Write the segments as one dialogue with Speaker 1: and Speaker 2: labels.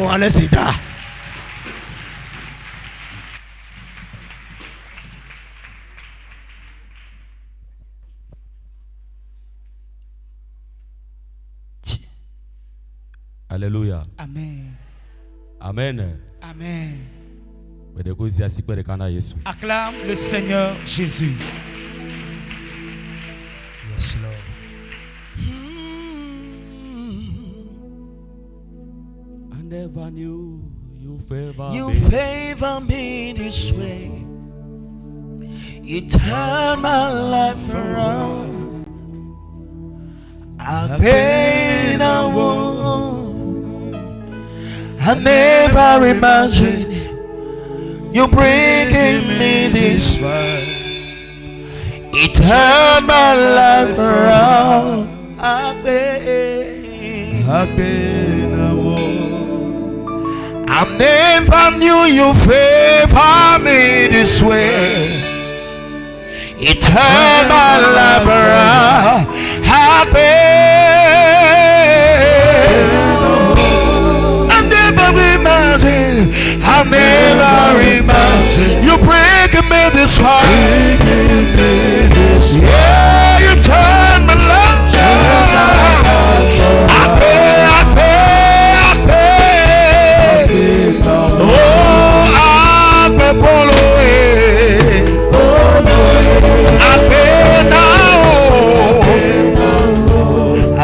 Speaker 1: Alessita.
Speaker 2: Alléluia.
Speaker 3: Amen.
Speaker 2: Amen.
Speaker 3: Amen.
Speaker 2: Acclame
Speaker 3: le Seigneur Jésus.
Speaker 1: Yes, Lord.
Speaker 2: I never knew you
Speaker 1: favor me this way. You turn my life around. I've been a woman. I never imagined you bringing me this far. It turned my life around. I've been a woman. I never knew you favor me this way. It turned my life around. I've I never imagined you breaking me this far. Yeah, you turned my life around. I pay. Oh, I pay polo. I pay now. I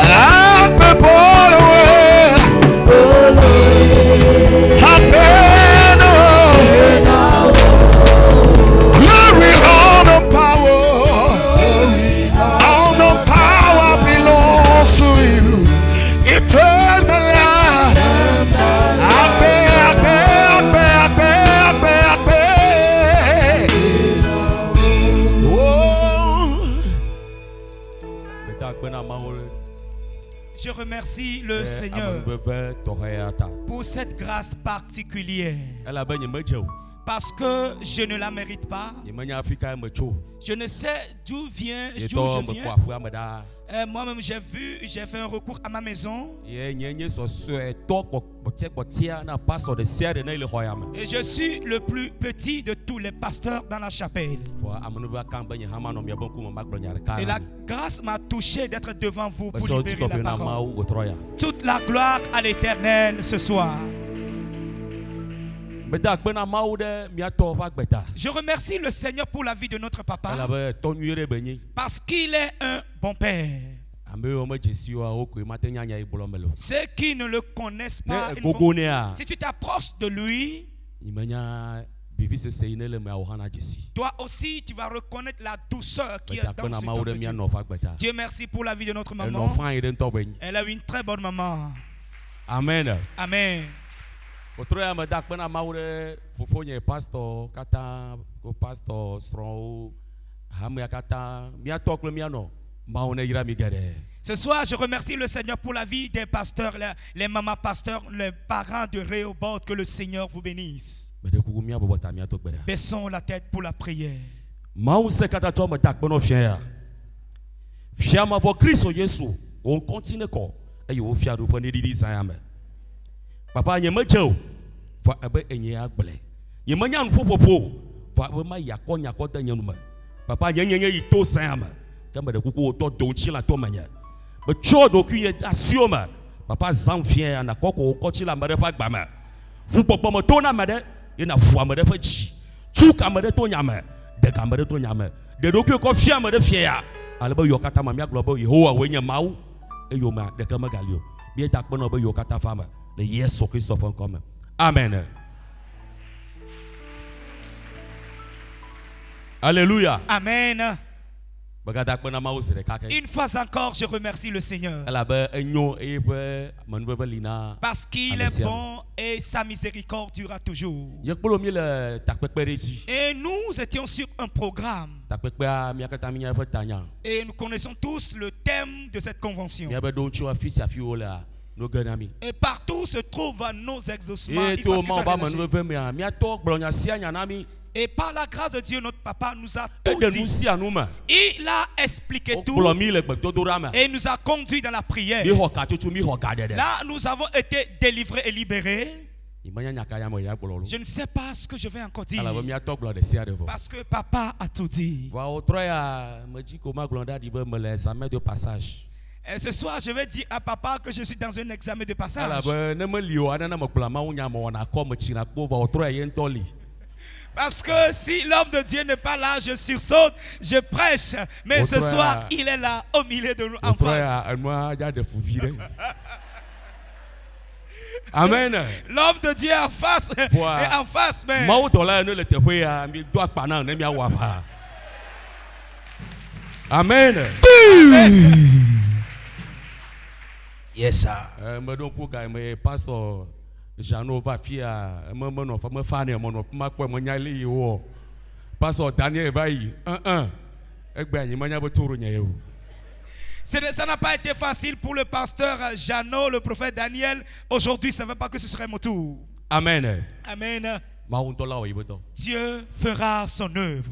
Speaker 1: pay polo.
Speaker 3: Je remercie le Seigneur pour cette grâce particulière. Parce que je ne la mérite pas. Je ne sais d'où je viens. Moi-même, j'ai fait un recours à ma maison. Et je suis le plus petit de tous les pasteurs dans la chapelle. Et la grâce m'a touché d'être devant vous pour libérer la parole. Toute la gloire à l'Éternel ce soir. Je remercie le Seigneur pour la vie de notre papa. Parce qu'il est un bon père. Ceux qui ne le connaissent pas, si tu t'approches de lui, toi aussi tu vas reconnaître la douceur qui est dans cet homme de Dieu. Dieu merci pour la vie de notre maman. Elle a eu une très bonne maman.
Speaker 2: Amen.
Speaker 3: Amen. Ce soir, je remercie le Seigneur pour la vie des pasteurs, les mamans pasteurs, les parents de Rehoboth. Que le Seigneur vous bénisse. Baissons la tête pour la prière.
Speaker 2: Papa nyemejeo fa ebe enye agble yemanya npopopo fa ebe ma yakonya kota nyenuma papa nyenyenye ito sama kamba de kuku to donchi la to manya be chodo kuye asioma papa zanfien na koko kochi la mare fa gbama fupopo mo to na made ina fu amade fa chi tuka made to nyame de kamade to nyame de dokuye ko fia made fia ya alebe yokata mamia globo yehowa wenye mau eyoma de kama galio bi ta kpono be yokata fama le Yesu Christ en commun. Amen. Alléluia.
Speaker 3: Amen. Une fois encore, je remercie le Seigneur. Parce qu'il est bon et sa miséricorde durera toujours. Et nous étions sur un programme. Et nous connaissons tous le thème de cette convention. Et partout se trouvent nos exaucements. Et par la grâce de Dieu, notre papa nous a tout dit. Il a expliqué tout. Et il nous a conduits dans la prière. Là, nous avons été délivrés et libérés. Je ne sais pas ce que je vais encore dire. Parce que papa a tout dit. Et ce soir, je vais dire à papa que je suis dans un examen de passage. Parce que si l'homme de Dieu n'est pas là, je sursaute, je prêche. Mais ce soir, il est là, au milieu de nous, en face.
Speaker 2: Amen.
Speaker 3: L'homme de Dieu est en face. Et en face, mais...
Speaker 2: Amen.
Speaker 1: Yes, sir.
Speaker 2: Pastor Janova Fia, Pastor Daniel Vai,
Speaker 3: ça n'a pas été facile pour le pasteur Jeannot, le prophète Daniel. Aujourd'hui, ça ne veut pas que ce serait mon tour.
Speaker 2: Amen.
Speaker 3: Amen. Dieu fera son œuvre.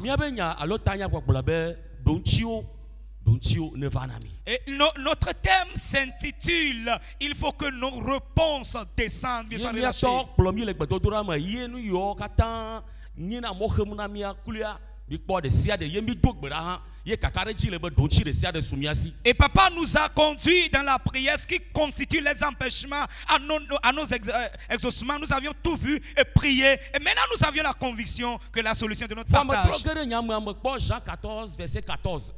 Speaker 3: Et notre thème s'intitule « Il faut que nos réponses descendent bien sans relâcher ». Et papa nous a conduits dans la prière, ce qui constitue les empêchements à nos exaucements. Nous avions tout vu et prié. Et maintenant nous avions la conviction que la solution de notre partage.
Speaker 2: Jean 14, verset 14.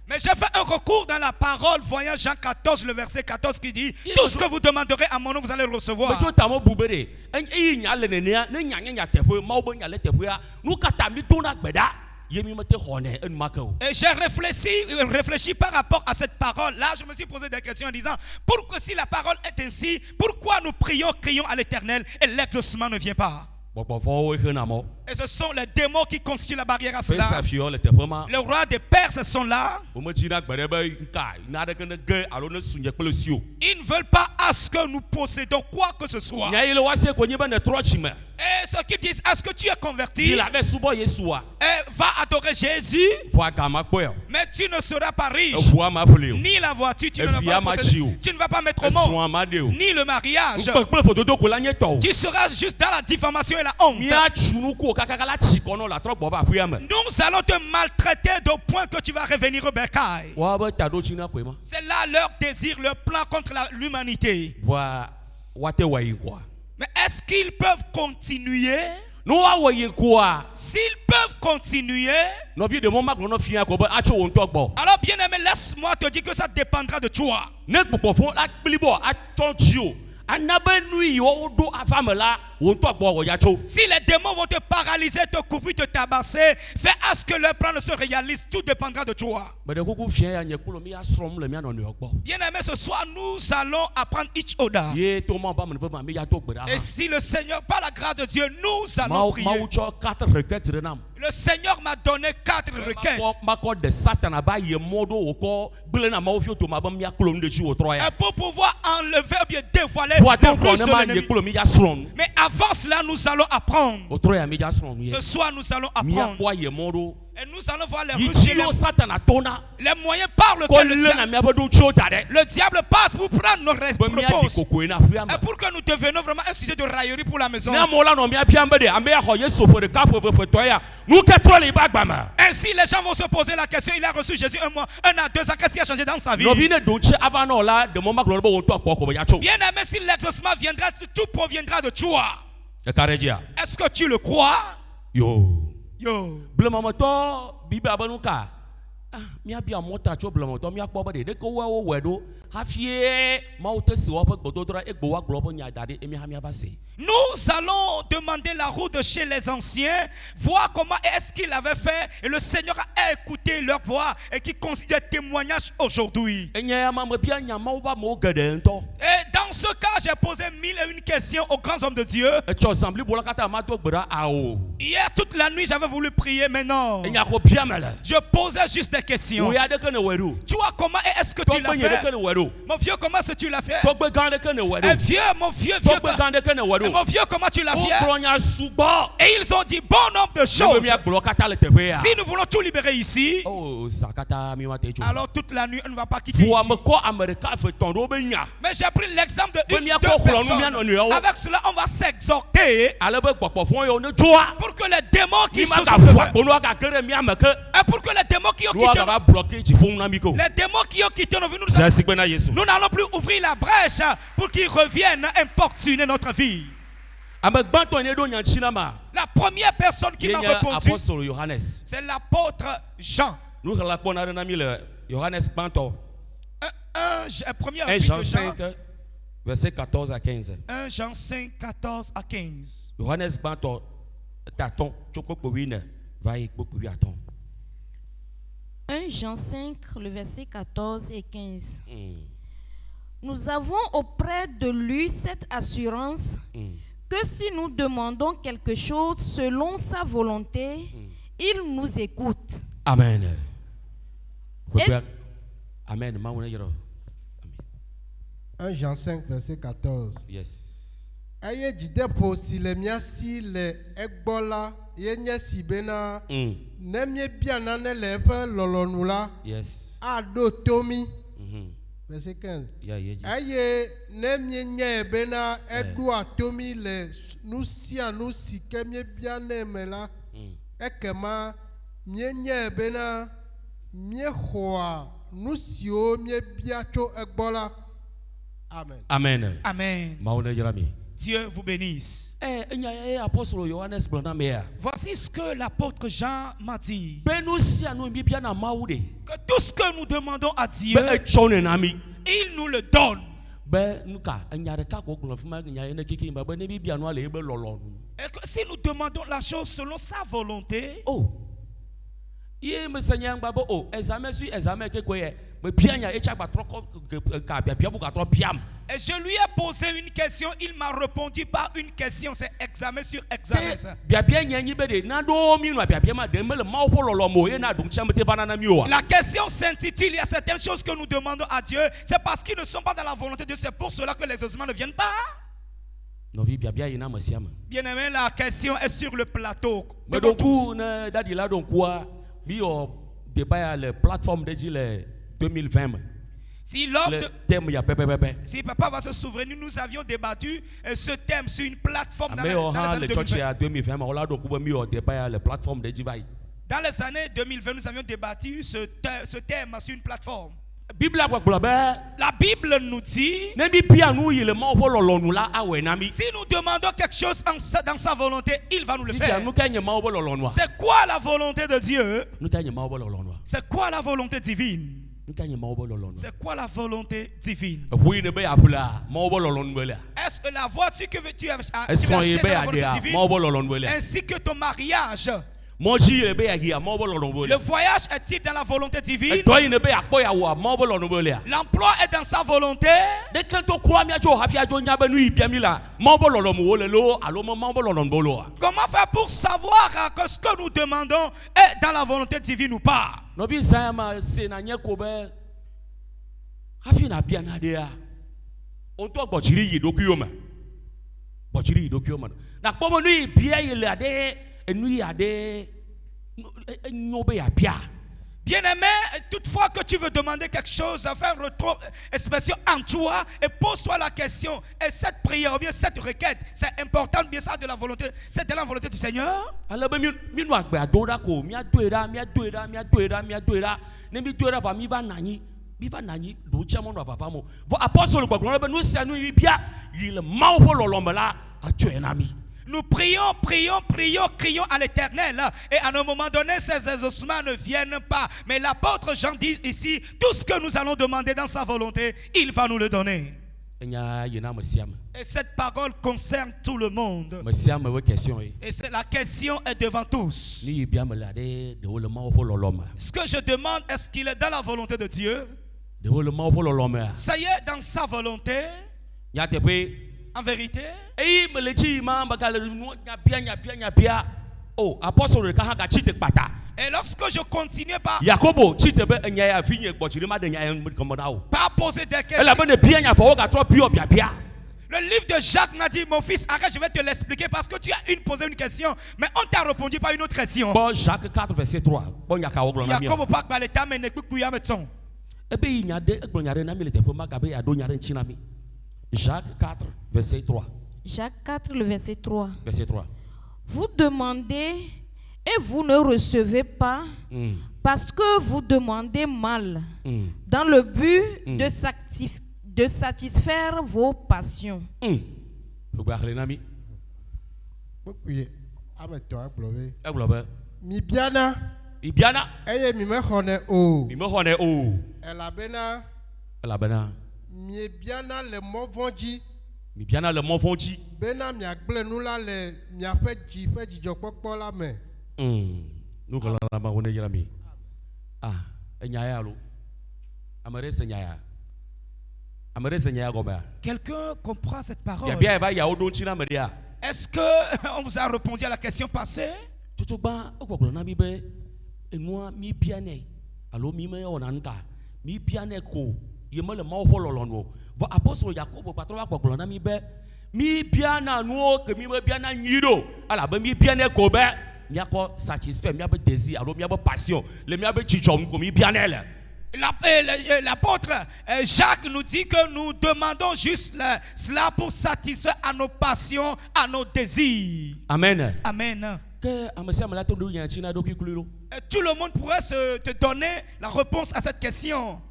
Speaker 3: Mais j'ai fait un recours dans la parole, voyant Jean 14, le verset 14 qui dit « Tout ce que vous demanderez à mon nom, vous allez le recevoir. » Et j'ai réfléchi par rapport à cette parole. Là, je me suis posé des questions en disant « Pourquoi si la parole est ainsi, pourquoi nous crions à l'Éternel et l'exaucement ne vient pas ?» Et ce sont les démons qui constituent la barrière à cela. Le roi des Perses sont là. Ils ne veulent pas à ce que nous possédons quoi que ce soit. Et ce qu'ils disent, est-ce que tu es converti? Et va adorer Jésus. Mais tu ne seras pas riche. Ni la voiture, tu ne vas pas mettre au monde. Ni le mariage. Tu seras juste dans la diffamation et la honte. Nous allons te maltraiter au point que tu vas revenir au bercail. C'est là leur désir, leur plan contre l'humanité. Mais est-ce qu'ils peuvent continuer? S'ils peuvent continuer, alors bien aimé, laisse-moi te dire que ça dépendra de toi. Si les démons vont te paralyser, te couvrir, te tabasser, fais à ce que leur plan ne se réalise, tout dépendra de toi. Bien aimé, ce soir, nous allons apprendre each other. Et si le Seigneur, par la grâce de Dieu, nous allons prier. Le Seigneur m'a donné 4 requêtes. Et pour pouvoir enlever ou bien dévoiler le mais avant cela, nous allons apprendre. Ce soir, nous allons apprendre. Et nous allons voir les moyens par lesquels le diable passe pour prendre nos réponses. Et pour que nous devenions vraiment un sujet de raillerie pour la maison. Ainsi, les gens vont se poser la question, il a reçu Jésus 1 mois, 1 an, 2 ans, qu'est-ce qui a changé dans sa vie? Bien aimé, si l'exaucement viendra, tout proviendra de toi. Est-ce que tu le crois? Yo. Nous allons demander la route de chez les anciens, voir comment est-ce qu'ils avaient fait, et le Seigneur a écouté leur voix et qui considère témoignage aujourd'hui. Et dans ce cas, j'ai posé 1001 questions aux grands hommes de Dieu. Hier toute la nuit j'avais voulu prier, mais non. Je posais juste des questions. Toi, comment est-ce que tu l'as fait? Mon vieux, comment est-ce que tu l'as fait? Un vieux, mon vieux, et mon vieux, comment tu l'as fait? Et ils ont dit bon nombre de choses. Si nous voulons tout libérer ici, alors toute la nuit on ne va pas quitter ici. Mais j'ai pris l'exemple de une, deux personnes. Avec cela on va s'exhorter pour que les démons qui se sont et pour que les démons qui ont quitté nos vies, nous n'allons plus ouvrir la brèche pour qu'ils reviennent importuner notre vie. La première personne qui m'a répondu, c'est l'apôtre Jean.
Speaker 2: 1 Jean 5, verset 14 à 15.
Speaker 3: 1 Jean 5, 14 à 15.
Speaker 4: 1 Jean 5, le verset 14 et 15. Nous avons auprès de lui cette assurance que si nous demandons quelque chose selon sa volonté, il nous écoute.
Speaker 2: Amen.
Speaker 5: Amen. 1 Jean 5, verset 14.
Speaker 2: Yes.
Speaker 5: Aye jidepo si le miasi le egbola yenye si bena nemye biana ne le pe lolonula.
Speaker 2: Yes.
Speaker 5: Ado tomi. Verset 15. Aye nemye nye bena edua tomi le nusia nusi kemye biane mela. Ekema nye bena mye hoa nusio mye biacho egbola. Amen.
Speaker 2: Amen.
Speaker 3: Amen. Dieu vous bénisse. Voici ce que l'apôtre Jean m'a dit. Que tout ce que nous demandons à Dieu, il nous le donne. Et que si nous demandons la chose selon sa volonté, et je lui ai posé une question, il m'a répondu par une question, c'est examen sur examen. La question s'intitule, il y a certaines choses que nous demandons à Dieu, c'est parce qu'ils ne sont pas dans la volonté de Dieu, c'est pour cela que les exaucements ne viennent pas. Bien aimé, la question est sur le plateau.
Speaker 2: Mais donc, la plateforme de 2020.
Speaker 3: Si si papa va se souvenir, nous avions débattu ce thème sur une plateforme dans les années 2020. Dans les années 2020, nous avions débattu ce thème sur une plateforme. La Bible nous dit, si nous demandons quelque chose dans sa volonté, il va nous le faire. C'est quoi la volonté de Dieu? C'est quoi la volonté divine? C'est quoi la volonté divine? Est-ce que la voiture que tu as achetée est la volonté divine? Ainsi que ton mariage. Le voyage est-il dans la volonté divine? L'emploi est dans sa volonté? Comment faire pour savoir que ce que nous demandons est dans la volonté divine ou pas? Bien-aimé, toutefois que tu veux demander quelque chose, faire expression en toi et pose-toi la question. Et cette prière ou bien cette requête, c'est important, bien ça de la volonté, c'est de la volonté du Seigneur. Nous prions, crions à l'Éternel. Et à un moment donné, ces exaucements ne viennent pas. Mais l'apôtre Jean dit ici, tout ce que nous allons demander dans sa volonté, il va nous le donner. Et cette parole concerne tout le monde. Et la question est devant tous. Ce que je demande, est-ce qu'il est dans la volonté de Dieu? Ça y est, dans sa volonté. En vérité,
Speaker 2: Oh, apostole de Kahaka chite pata.
Speaker 3: Et lorsque je continuais par
Speaker 2: Yakobo chite be nyaya finye gbochiri ma de nyaya komoda o.
Speaker 3: pas poser des questions.
Speaker 2: Ela be ne bien nya fo ga tro bio bia bia.
Speaker 3: Le livre de Jacques m'a dit, mon fils, arrête, je vais te l'expliquer parce que tu as posé une question, mais on t'a répondu par une autre question.
Speaker 2: Bon, Jacques 4, verset 3. Bon, il y a qu'à ouvrir la mienne.
Speaker 3: Jacob pas parler ta mais ne peut plus y mettre son.
Speaker 2: Et puis, il y a des Jacques 4, verset 3.
Speaker 4: Jacques 4, le verset 3.
Speaker 2: Verset 3.
Speaker 4: Vous demandez et vous ne recevez pas parce que vous demandez mal dans le but de satisfaire vos passions.
Speaker 5: Mi biana.
Speaker 2: Ibiana.
Speaker 5: Eye mi me khone o.
Speaker 2: Mi me khone o.
Speaker 5: Elabena.
Speaker 2: Elabena.
Speaker 5: Mi biana le movonji.
Speaker 2: Mi biana le movonji.
Speaker 5: Bena mi agble nou la le mi afe ji fe jijokpokpo la me.
Speaker 2: Nou kala la ma wone yami. Ah, enyaya lo. Amere se nyaya.
Speaker 3: Quelqu'un comprend cette parole? Est-ce qu'on vous a répondu à la question passée? L'apôtre Jacques nous dit que nous demandons juste cela pour satisfaire à nos passions, à nos désirs.
Speaker 2: Amen.
Speaker 3: Amen. Et tout le monde pourrait te donner la réponse à cette question.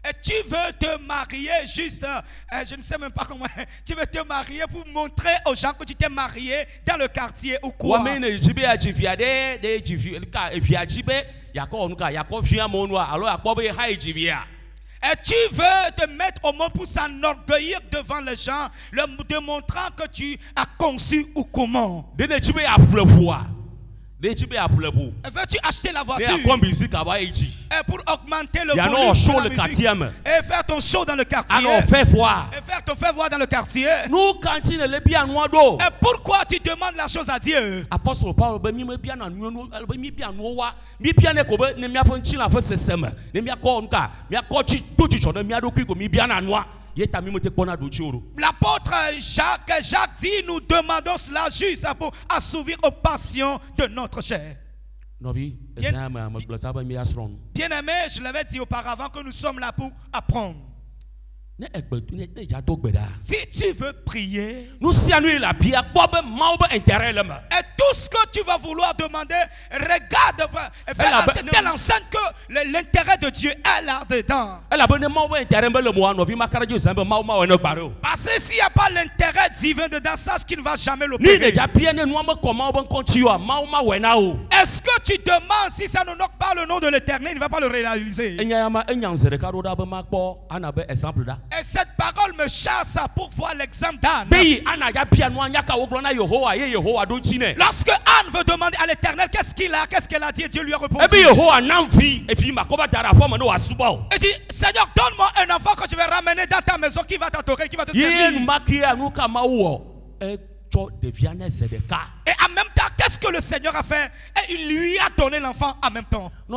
Speaker 3: Et tu veux te marier juste, je ne sais même pas comment, tu veux te marier pour montrer aux gens que tu t'es marié dans le quartier ou quoi? Et tu veux te mettre au monde pour s'enorgueillir devant les gens, leur démontrant que tu as conçu ou comment? Veux-tu acheter la voiture et pour augmenter le volume de la musique et faire ton show dans le quartier et faire ton fait voir dans le quartier? Et pourquoi tu demandes la chose à Dieu?
Speaker 2: Apôtre Paul
Speaker 3: l'apôtre Jacques dit, nous demandons cela juste pour assouvir aux passions de notre chair. Bien-aimé, je l'avais dit auparavant que nous sommes là pour apprendre. Si tu veux prier, et tout ce que tu vas vouloir demander, regarde, fais de telle enceinte que l'intérêt de Dieu est là-dedans. Parce que s'il n'y a pas l'intérêt divin dedans, sache qu'il ne va jamais l'opérer. Est-ce que tu demandes si ça ne noque pas le nom de l'Éternel, il ne va pas le réaliser? Et cette parole me chasse pour voir l'exemple d'Anne. Lorsque Anne veut demander à l'Éternel qu'est-ce qu'il a, qu'est-ce qu'elle a dit, Dieu lui a répondu. Et dit, Seigneur, donne-moi un enfant que je vais ramener dans ta maison qui va t'adorer, qui va te servir. Et en même temps, qu'est-ce que le Seigneur a fait? Et il lui a donné l'enfant en même temps. Ce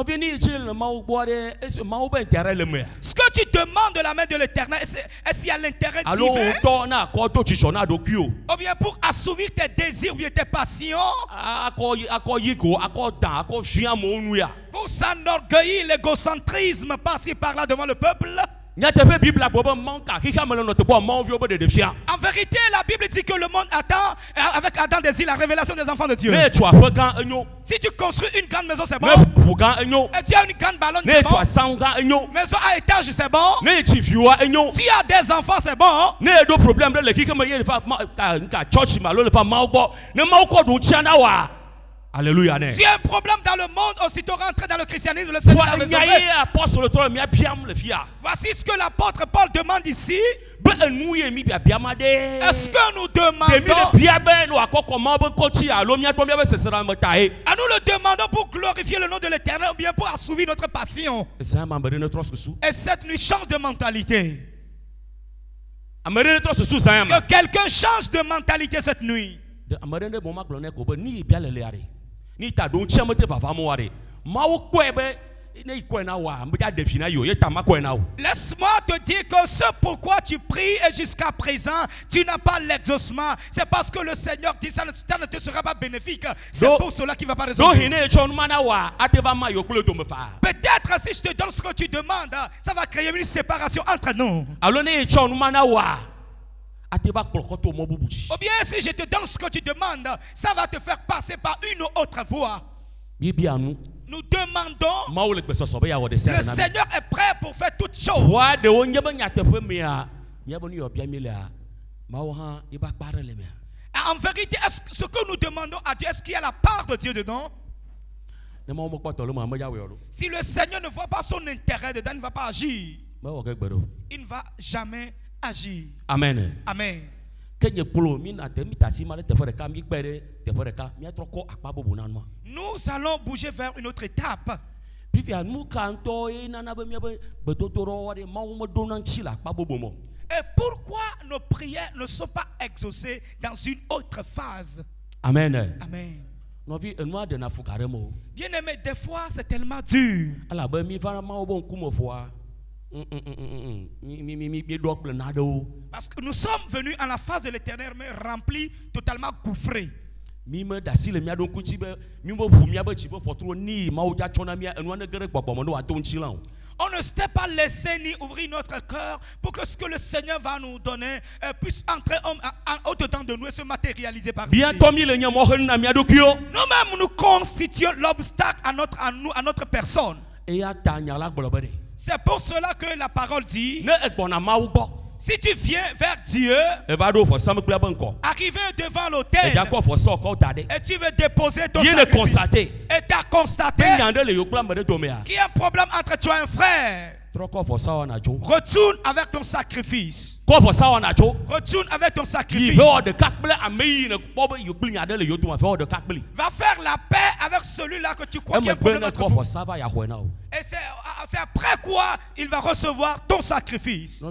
Speaker 3: que tu demandes de la main de l'Éternel, est-ce qu'il y a l'intérêt divin? Ou bien pour assouvir tes désirs ou bien tes passions? Pour s'enorgueillir, l'égocentrisme par-ci par-là devant le peuple? En vérité, la Bible dit que le monde attend, avec Adam désire la révélation des enfants de Dieu. Si tu construis une grande maison, c'est bon. Et tu as une grande ballonne, c'est bon. Maison à étage, c'est bon. Tu as des enfants, c'est bon.
Speaker 2: Alléluia.
Speaker 3: Si un problème dans le monde, aussitôt rentré dans le christianisme, le Seigneur l'a résolvé. Voici ce que l'apôtre Paul demande ici. Est-ce que nous demandons, à nous le demandons pour glorifier le nom de l'Éternel ou bien pour assouvir notre passion? Et cette nuit, change de mentalité. Que quelqu'un change de mentalité cette nuit. Laisse-moi te dire que ce pourquoi tu pries et jusqu'à présent tu n'as pas l'exaucement, c'est parce que le Seigneur dit ça ne te sera pas bénéfique. C'est pour cela qu'il ne va pas résoudre. Peut-être si je te donne ce que tu demandes, ça va créer une séparation entre nous. Ou bien si je te donne ce que tu demandes, ça va te faire passer par une autre voie. Nous demandons, le Seigneur est prêt pour faire toutes choses. En vérité, ce que nous demandons à Dieu, est-ce qu'il y a la part de Dieu dedans? Si le Seigneur ne voit pas son intérêt dedans, il ne va pas agir. Il ne va jamais agir.
Speaker 2: Amen.
Speaker 3: Amen. Nous allons bouger vers une autre étape. Et pourquoi nos prières ne sont pas exaucées dans une autre phase?
Speaker 2: Amen.
Speaker 3: Amen. Bien aimé, des fois c'est tellement dur. Parce que nous sommes venus à la phase de l'éternel, mais remplis, totalement gouffrés. On ne s'était pas laissé ni ouvrir notre cœur pour que ce que le Seigneur va nous donner puisse entrer au-dedans de nous et se matérialiser par ici. Nous-mêmes, nous constituons l'obstacle à notre personne. C'est pour cela que la parole dit, si tu viens vers Dieu, arriver devant l'autel, et tu veux déposer ton sacrifice, et tu as constaté qu'il y a un problème entre toi et un frère, retourne avec ton sacrifice. Retourne avec ton sacrifice. Va faire la paix avec celui-là que tu crois qu'il y a un problème entre vous. Et c'est après quoi il va recevoir ton sacrifice.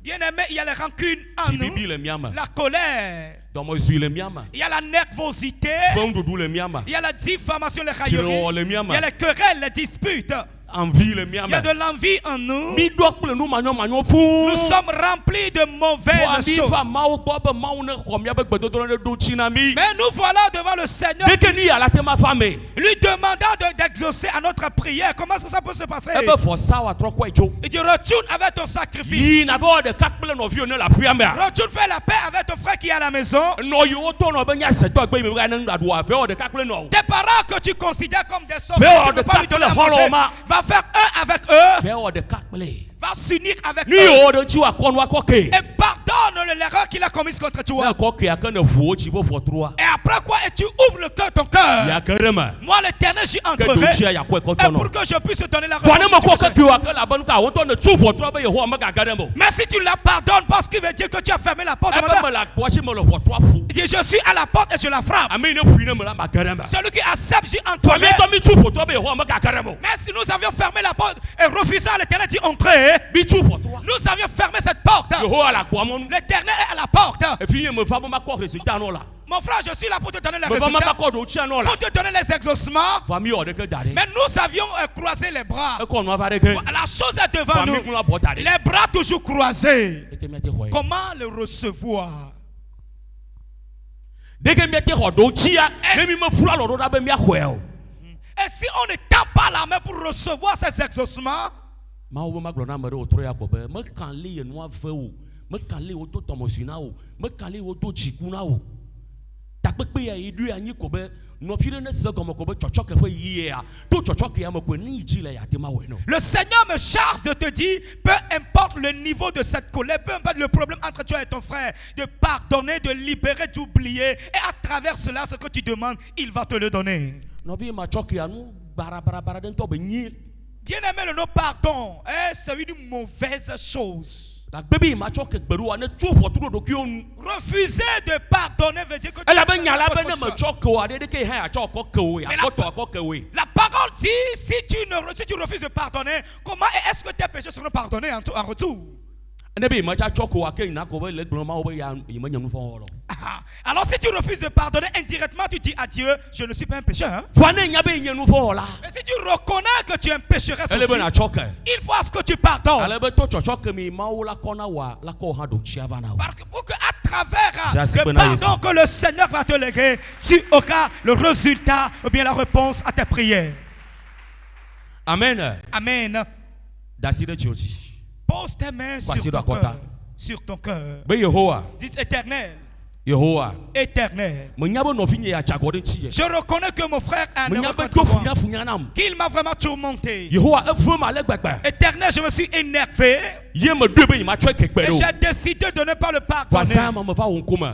Speaker 3: Bien aimé, il y a la rancune en nous, la colère, il y a la nervosité, il y a la diffamation, les railleries, il y a les querelles, les disputes. Il y a de l'envie en nous. Nous sommes remplis de mauvaises choses. Mais nous voilà devant le Seigneur, lui demandant d'exaucer à notre prière. Comment est-ce que ça peut se passer? Il dit retourne avec ton sacrifice. Retourne faire la paix avec ton frère qui est à la maison. Tes parents que tu considères comme des sauveurs, tu ne peux pas lui donner à manger. Va faire un avec eux. Va s'unir avec eux. Et pardonne l'erreur qu'il a commise contre toi. Et après quoi, et tu ouvres le cœur, ton cœur. Moi, l'Éternel, j'y entrerai. Et pour que je puisse te donner la réponse. Mais si tu la pardonnes, parce qu'il veut dire que tu as fermé la porte. Il dit, je suis à la porte et je la frappe. Celui qui accepte, j'y entrerai. Mais si nous avions fermé la porte et refusé à l'Éternel d'y entrer, nous avions fermé cette porte. L'Éternel est à la porte. Mon frère, je suis là pour te donner les résultats, pour te donner les exaucements. Mais nous avions croisé les bras. La chose est devant nous. Les bras toujours croisés. Comment le recevoir? Et si on ne tape pas la main pour recevoir ces exaucements, le Seigneur me charge de te dire, peu importe le niveau de cette colère, peu importe le problème entre toi et ton frère, de pardonner, de libérer, d'oublier, et à travers cela, ce que tu demandes, il va te le donner. Bien aimé, le non pardon, c'est une mauvaise chose. Refuser de pardonner veut dire que tu la parole dit, si tu refuses de pardonner, comment est-ce que tes péchés seront pardonnés en retour? Alors si tu refuses de pardonner indirectement, tu dis à Dieu, je ne suis pas un pécheur. Hein? Mais si tu reconnais que tu es un pécheresse aussi, il faut à ce que tu pardonnes. Pour que à travers le pardon que le Seigneur va te léguer, tu auras le résultat ou bien la réponse à tes prières.
Speaker 2: Amen.
Speaker 3: Amen. Pose tes mains sur ton cœur. Dites Éternel. Éternel. Je reconnais que mon frère a un erreur contre moi, qu'il m'a vraiment tourmenté. Éternel, je me suis énervé et j'ai décidé de ne pas le pardonner.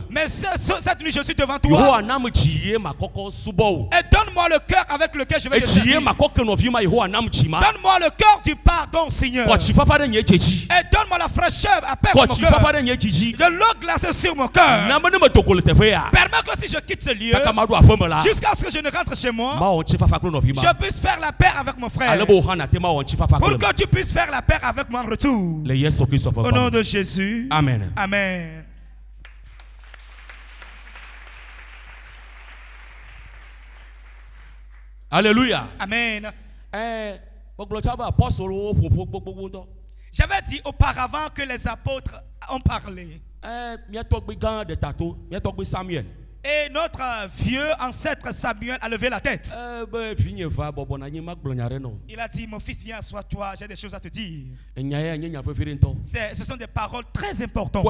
Speaker 3: Mais cette nuit, je suis devant toi. Et donne-moi le cœur avec lequel je vais te servir. Donne-moi le cœur du pardon, Seigneur. Et donne-moi la fraîcheur à mon cœur. De l'eau glacée sur mon cœur. Permets que si je quitte ce lieu, jusqu'à ce que je ne rentre chez moi, je puisse faire la paix avec mon frère. Pour que tu puisses faire la paix avec moi en retour. Au nom de Jésus.
Speaker 2: Amen.
Speaker 3: Amen.
Speaker 2: Alléluia.
Speaker 3: Amen. J'avais dit auparavant que les apôtres ont parlé. Et notre vieux ancêtre Samuel a levé la tête. Il a dit, mon fils, viens, assois-toi, j'ai des choses à te dire. Ce sont des paroles très importantes.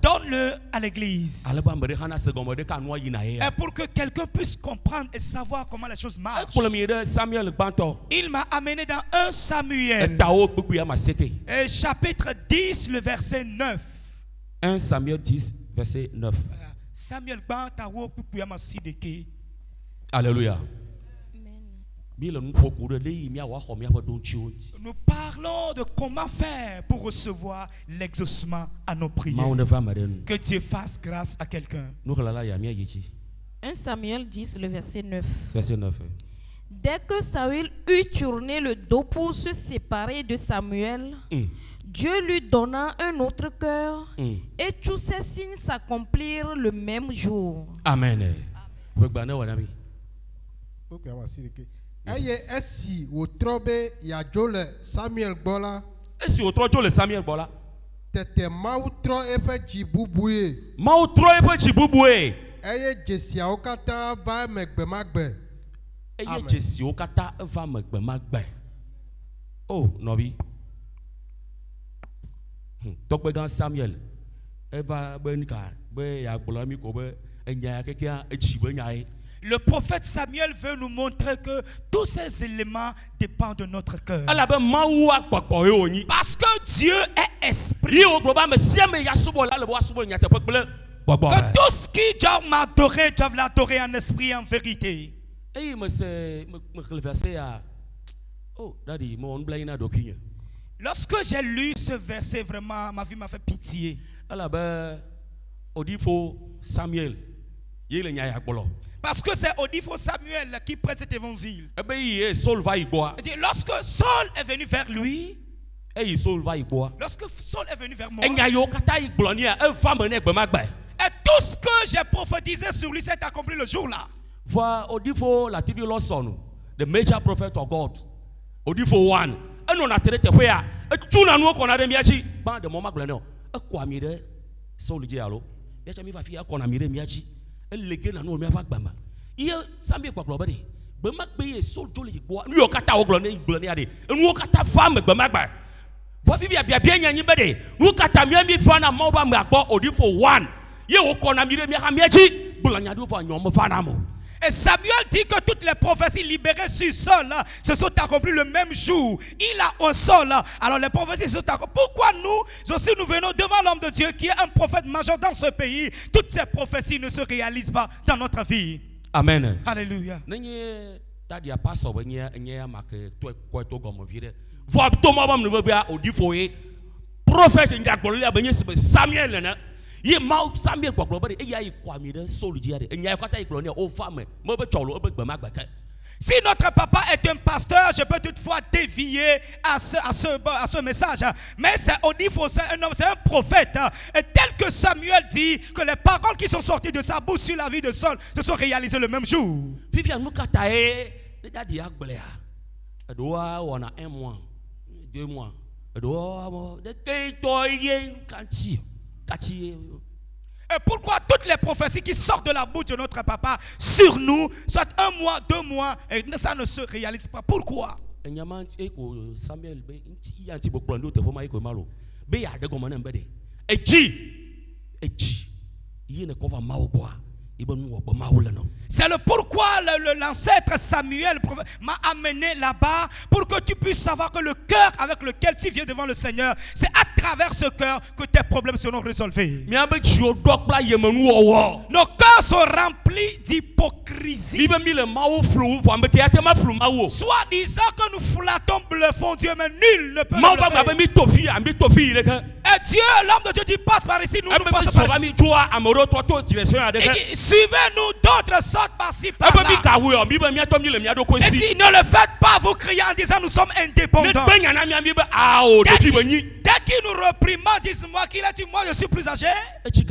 Speaker 3: Donne-le à l'église. Et pour que quelqu'un puisse comprendre et savoir comment les choses marchent. Il m'a amené dans 1 Samuel. Et chapitre 10, le verset 9.
Speaker 2: 1 Samuel 10, verset 9. Alléluia.
Speaker 3: Nous parlons de comment faire pour recevoir l'exaucement à nos prières. Que Dieu fasse grâce à quelqu'un.
Speaker 4: 1 Samuel 10, le verset 9.
Speaker 2: Verset 9.
Speaker 4: Dès que Saül eut tourné le dos pour se séparer de Samuel, Dieu lui donna un autre cœur et tous ces signes s'accomplirent le même jour.
Speaker 2: Amen.
Speaker 5: Samuel bola.
Speaker 2: Samuel bola.
Speaker 5: Tete mautro epe jibubue.
Speaker 2: Mautro epe jibubue.
Speaker 5: Eye jesia okata va megbe magbe.
Speaker 2: Eye jesia okata va megbe magbe. Oh, nobi. Tokbegan Samuel. Eva benika be ya gbolami ko be enya kekia echibe nyai.
Speaker 3: Le prophète Samuel veut nous montrer que tous ces éléments dépendent de notre cœur. Parce que Dieu est esprit. Que tous qui doivent m'adorer doivent l'adorer en esprit et en vérité. Lorsque j'ai lu ce verset, vraiment, ma vie m'a fait pitié. Parce que c'est Odifo Samuel qui prête cet évangile. Lorsque Saul est venu vers lui, lorsque Saul est venu vers moi, et tout ce que j'ai prophétisé sur lui s'est accompli le jour-là.
Speaker 2: The major prophet of God, Odifo one. Elege na no mi afa gbama iye sambe gbagbo be de be magbe ye so jole igbo nu yo kata oglo ne igbo ne ade enu o kata fa me gbama gba bo bibia bia nyanyi be de nu kata mi fa na mo ba me agbo Odifo one ye wo ko na mi re mi ha mi achi bulanya do fa nyom fa na mo.
Speaker 3: Et Samuel dit que toutes les prophéties libérées sur Saul se sont accomplies le même jour. Il a un Saul. Alors les prophéties se sont accomplies. Pourquoi nous aussi nous venons devant l'homme de Dieu qui est un prophète majeur dans ce pays? Toutes ces prophéties ne se réalisent pas dans notre vie.
Speaker 2: Amen.
Speaker 3: Alléluia.
Speaker 2: Samuel ye mau Samuel gbogbo be e ya ikwami de soldier de enya kwata iklone o fame mo be cholo o be gbama gbeke.
Speaker 3: Si notre papa est un pasteur, je peux toutefois dévier à ce message. Mais c'est Odiphos, c'est un homme, c'est un prophète. Et tel que Samuel dit que les paroles qui sont sorties de sa bouche sur la vie de Saul se sont réalisées le même jour.
Speaker 2: On a 1 mois, 2 mois.
Speaker 3: Et pourquoi toutes les prophéties qui sortent de la bouche de notre papa sur nous, soit 1 mois, 2 mois, et ça ne se réalise pas? Pourquoi? C'est le pourquoi l'ancêtre Samuel m'a amené là-bas, pour que tu puisses savoir que le cœur avec lequel tu viens devant le Seigneur, c'est à travers ce cœur que tes problèmes seront résolvés. Nos cœurs sont remplis d'hypocrisie. Soit disant que nous flattons, bluffons Dieu, mais nul ne peut le faire. Et Dieu, l'homme de Dieu, tu passes par ici, nous passons par ici. Suivez-nous, d'autres sortent par-ci, par-là. Et si ne le faites pas, vous criez en disant nous sommes indépendants. Dès qu'il nous réprimande, dis-moi qu'il a dit moi je suis plus âgé. C'est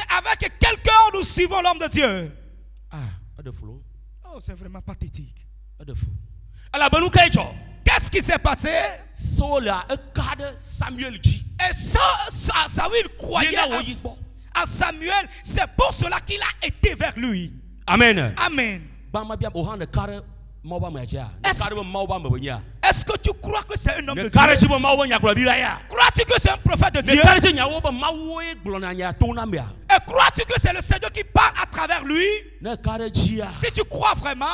Speaker 3: avec quel cœur nous suivons l'homme de Dieu? Oh, c'est vraiment pathétique. Qu'est-ce qui s'est passé? Et Samuel croyait à Samuel, c'est pour cela qu'il a été vers lui.
Speaker 2: Amen.
Speaker 3: Amen. Est-ce que tu crois que c'est un homme de Dieu? Crois-tu que c'est un prophète de Dieu? Et crois-tu que c'est le Seigneur qui parle à travers lui? Si tu crois vraiment,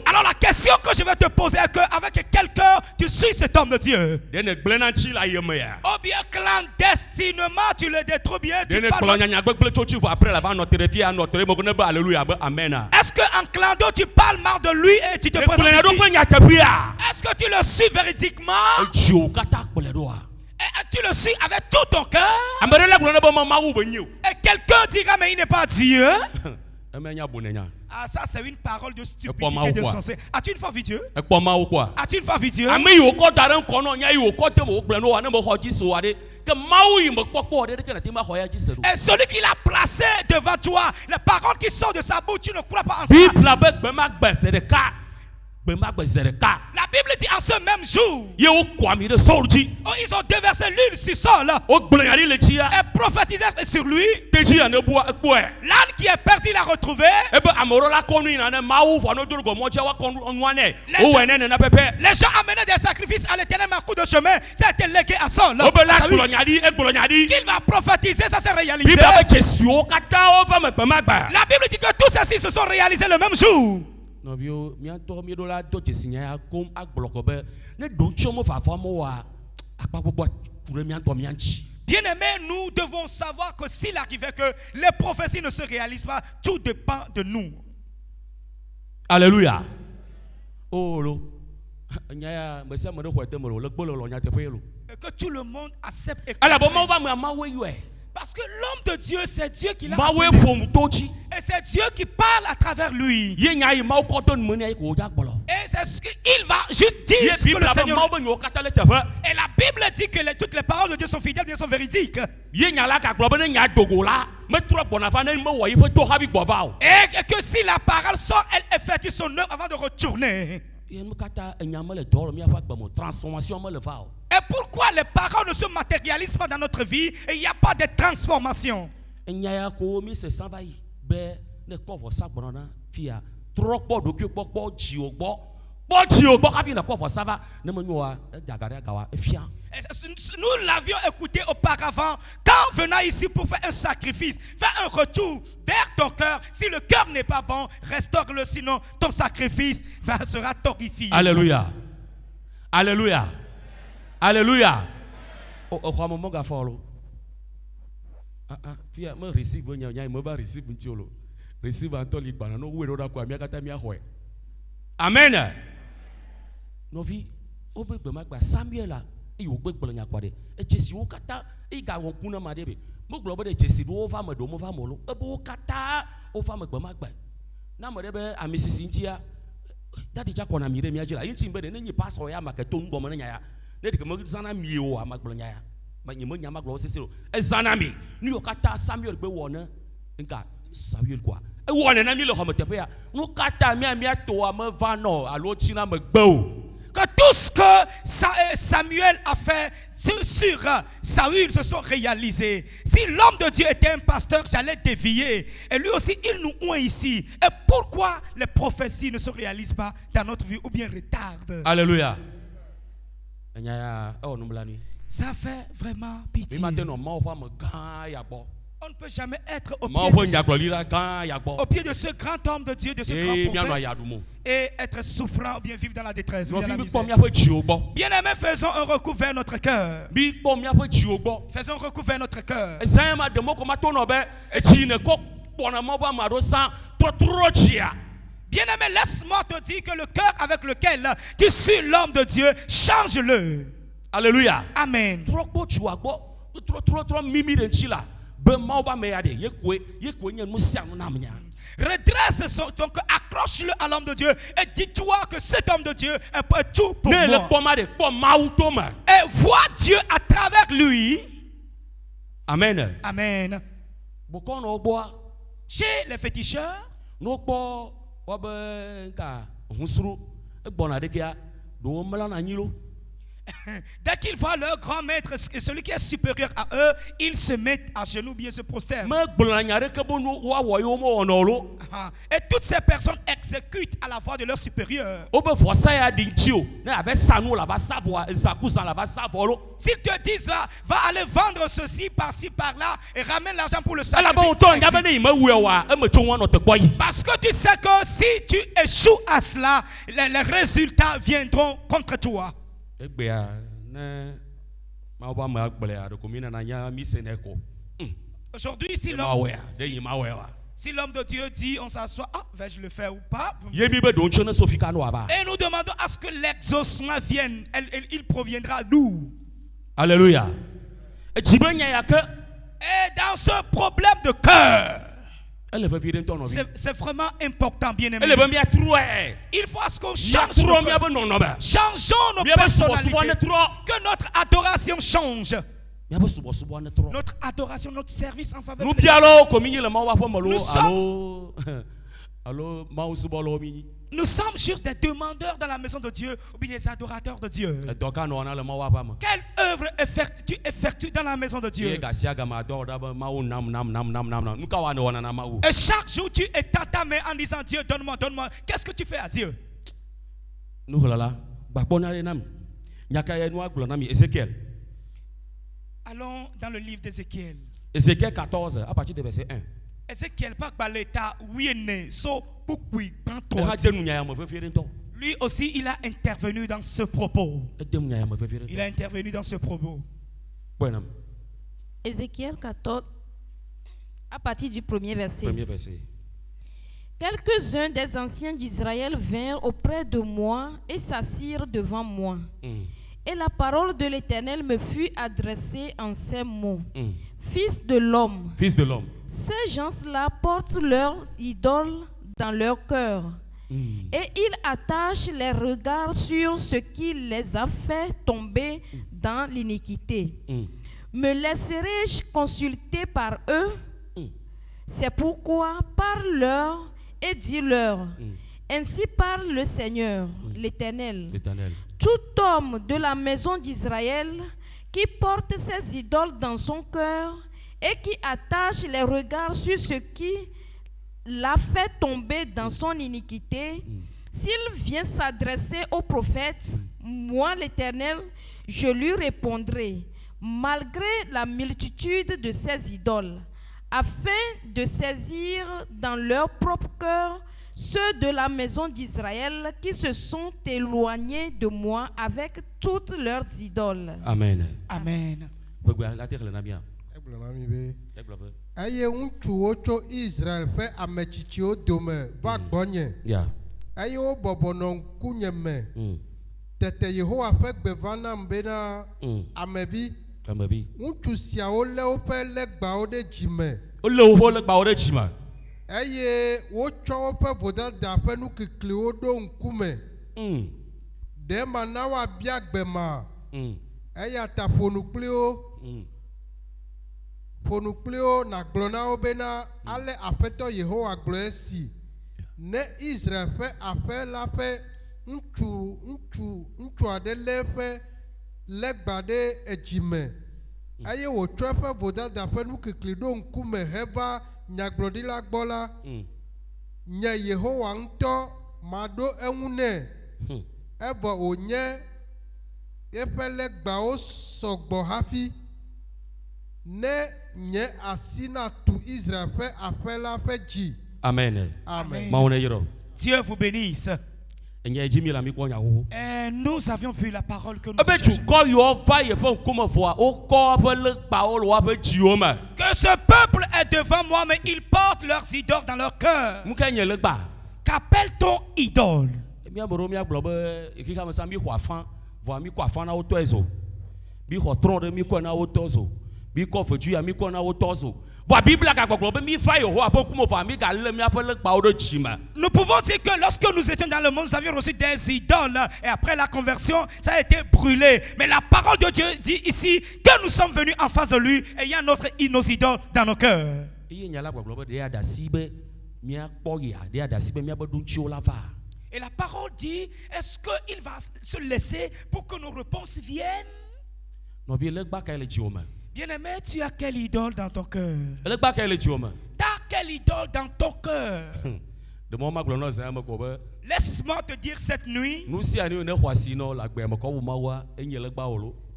Speaker 3: alors la question que je vais te poser est qu'avec quel cœur tu suis cet homme de Dieu? Ou bien clandestinement tu le détruis bien, tu parles. Est-ce qu'en clando tu parles mal de lui et tu te présentes ici? Est-ce que tu le suis véridiquement? Et tu le suis avec tout ton cœur? Et quelqu'un dira mais il n'est pas Dieu. Ah, ça c'est une parole de stupidité, de sensé. As-tu une fois vu Dieu? As-tu une fois vu Dieu? Et celui qui l'a placé devant toi, les paroles qui sortent de sa bouche, tu ne crois pas en ça. La Bible dit en ce même jour, ils ont déversé l'huile sur Saul et prophétisé sur lui. L'âne qui est perdu, il l'a retrouvé. Les gens amenaient des sacrifices à l'Éternel, mais en coup de chemin, ça a été légué à Saul. Qu'il va prophétiser, ça s'est réalisé. La Bible dit que tous ceci se sont réalisés le même jour. Bien-aimés, nous devons savoir que s'il arrivait que les prophéties ne se réalisent pas, tout dépend de nous.
Speaker 2: Alléluia.
Speaker 3: Et que tout le monde accepte et parce que l'homme de Dieu, c'est Dieu qui l'a appelé. Et c'est Dieu qui parle à travers lui. Et c'est ce qu'il va juste dire ce que le Seigneur. Et la Bible dit que toutes les paroles de Dieu sont fidèles, bien sont véridiques. Et que si la parole sort, elle effectue son œuvre avant de retourner. Et pourquoi les paroles ne se matérialisent pas dans notre vie et il n'y a pas de transformation? Nous l'avions écouté auparavant. Quand venant ici pour faire un sacrifice, faire un retour vers ton cœur, si le cœur n'est pas bon, restaure-le, sinon ton sacrifice sera torrifié.
Speaker 2: Alléluia. Alléluia. Alléluia. Amen. Samuel e wo gbegble nya kwa de e chesi wo kata e ga won kuna ma de be mo glo be de chesi do va me do mo va mo lo e bo kata o va me gbe ma gbe na mo de be amisisi ntia dadi ja kona mi de mi ajira yin tin be de ne nyi pastor ya ma ke to ngbo mo nya ya ne de ke mo zana mi o amagble nya ya ma nyi mo nya maglo sesiro e zana mi ni o kata Samuel be wo na nka Samuel kwa e wo na mi le ho me tepe ya no kata mi to am va no alo china me gbe o.
Speaker 3: Que tout ce que Samuel a fait sur Saül se sont réalisés. Si l'homme de Dieu était un pasteur, j'allais dévier. Et lui aussi, il nous oint ici. Et pourquoi les prophéties ne se réalisent pas dans notre vie ou bien retardent?
Speaker 2: Alléluia.
Speaker 3: Ça fait vraiment pitié. On ne peut jamais être au pied de ce grand homme de Dieu, de ce grand prophète, et être souffrant ou bien vivre dans la détresse. Bien-aimés, faisons un recours vers notre cœur. Faisons un recours vers notre cœur. Bien-aimé, laisse-moi te dire que le cœur avec lequel tu suis l'homme de Dieu, change-le.
Speaker 2: Alléluia.
Speaker 3: Amen. Redresse ton cœur, accroche-le à l'homme de Dieu et dis-toi que cet homme de Dieu est tout pour moi. Et vois Dieu à travers lui.
Speaker 2: Amen.
Speaker 3: Amen. Chez les féticheurs, dès qu'ils voient leur grand maître et celui qui est supérieur à eux, ils se mettent à genoux, bien se prosternent. Et toutes ces personnes exécutent à la voix de leur supérieur. S'ils te disent va aller vendre ceci par-ci par-là et ramène l'argent pour le salut. Parce que tu sais que si tu échoues à cela, les résultats viendront contre toi. Aujourd'hui, si l'homme de Dieu dit on s'assoit, vais-je le faire ou pas? Et nous demandons à ce que l'exaucement vienne. Il proviendra d'où?
Speaker 2: Alléluia.
Speaker 3: Et dans ce problème de cœur, c'est vraiment important, bien aimé. Il faut à ce qu'on change. Changeons nos personnalités. Que notre adoration change. Notre adoration, notre service en faveur de Dieu. Nous sommes juste des demandeurs dans la maison de Dieu ou bien des adorateurs de Dieu. Quelle œuvre tu effectues dans la maison de Dieu? Et chaque jour tu étends ta main en disant Dieu, donne-moi, donne-moi. Qu'est-ce que tu fais à Dieu? Allons dans le livre d'Ézéchiel.
Speaker 2: Ézéchiel 14, à partir du verset 1.
Speaker 3: Ézéchiel, lui aussi, il a intervenu dans ce propos. Il a intervenu dans ce propos.
Speaker 4: Ézéchiel 14, à partir du premier verset. Quelques-uns des anciens d'Israël vinrent auprès de moi et s'assirent devant moi. Et la parole de l'Éternel me fut adressée en ces mots. Fils de l'homme. Ces gens-là portent leurs idoles dans leur cœur. Et ils attachent les regards sur ce qui les a fait tomber dans l'iniquité. Me laisserai-je consulter par eux? C'est pourquoi parle-leur et dis-leur. Ainsi parle le Seigneur, l'Éternel. Tout homme de la maison d'Israël qui porte ses idoles dans son cœur et qui attache les regards sur ce qui l'a fait tomber dans son iniquité, s'il vient s'adresser au prophète, moi l'Éternel, je lui répondrai, malgré la multitude de ses idoles, afin de saisir dans leur propre cœur ceux de la maison d'Israël qui se sont éloignés de moi avec toutes leurs idoles.
Speaker 2: Amen.
Speaker 3: Amen.
Speaker 5: Aye ŋutsuwo tso Israel ƒe ametsitsiwo dome va gbɔnye. Eye wo bɔbɔnɔ ŋkunye me. tete Yehowa ƒe gbe va nam bena amevi. Ŋutsu siawo lé woƒe legbawo ɖe dzime.
Speaker 2: Wolé woƒe legbawo ɖe dzime.
Speaker 5: Eye wotsɔ woƒe vodada ƒe nukikliwo ɖo ŋkume. Ɖe mana woabia gbe ma. Eya ta ƒo nu kpli wo nagblɔ na wo bena ale Aƒetɔ Yehowa gblɔe si. Ne Israel ƒe aƒe la ƒe ŋutsu aɖe lé ƒe legba ɖe edzime. Eye wòtsɔ eƒe vodada ƒe nukikli ɖo ŋkume heva nyagblɔɖila gbɔ la. Nye Yehowa ŋutɔ maɖo eŋu nɛ. Evɔ wònye eƒe legbawo sɔgbɔ hafi. Ne nye asi natu Israel ƒe aƒe la ƒe dzi.
Speaker 2: Amen.
Speaker 3: Amen.
Speaker 2: Amen.
Speaker 3: Dieu vous bénisse.
Speaker 2: Et
Speaker 3: nous avions vu la parole que nous
Speaker 2: que
Speaker 3: ce peuple est devant moi, mais ils portent leurs idoles dans leur cœur. Qu'appelle-t-on idole?
Speaker 2: Nous
Speaker 3: pouvons dire que lorsque nous étions dans le monde, nous avions reçu des idoles et après la conversion, ça a été brûlé. Mais la parole de Dieu dit ici que nous sommes venus en face de lui et il y a nos idoles dans nos cœurs. Et la parole dit, est-ce qu'il va se laisser pour que nos réponses viennent? Bien-aimé, tu as quelle idole dans ton cœur? Tu as quelle idole dans ton cœur? Laisse-moi te dire cette nuit.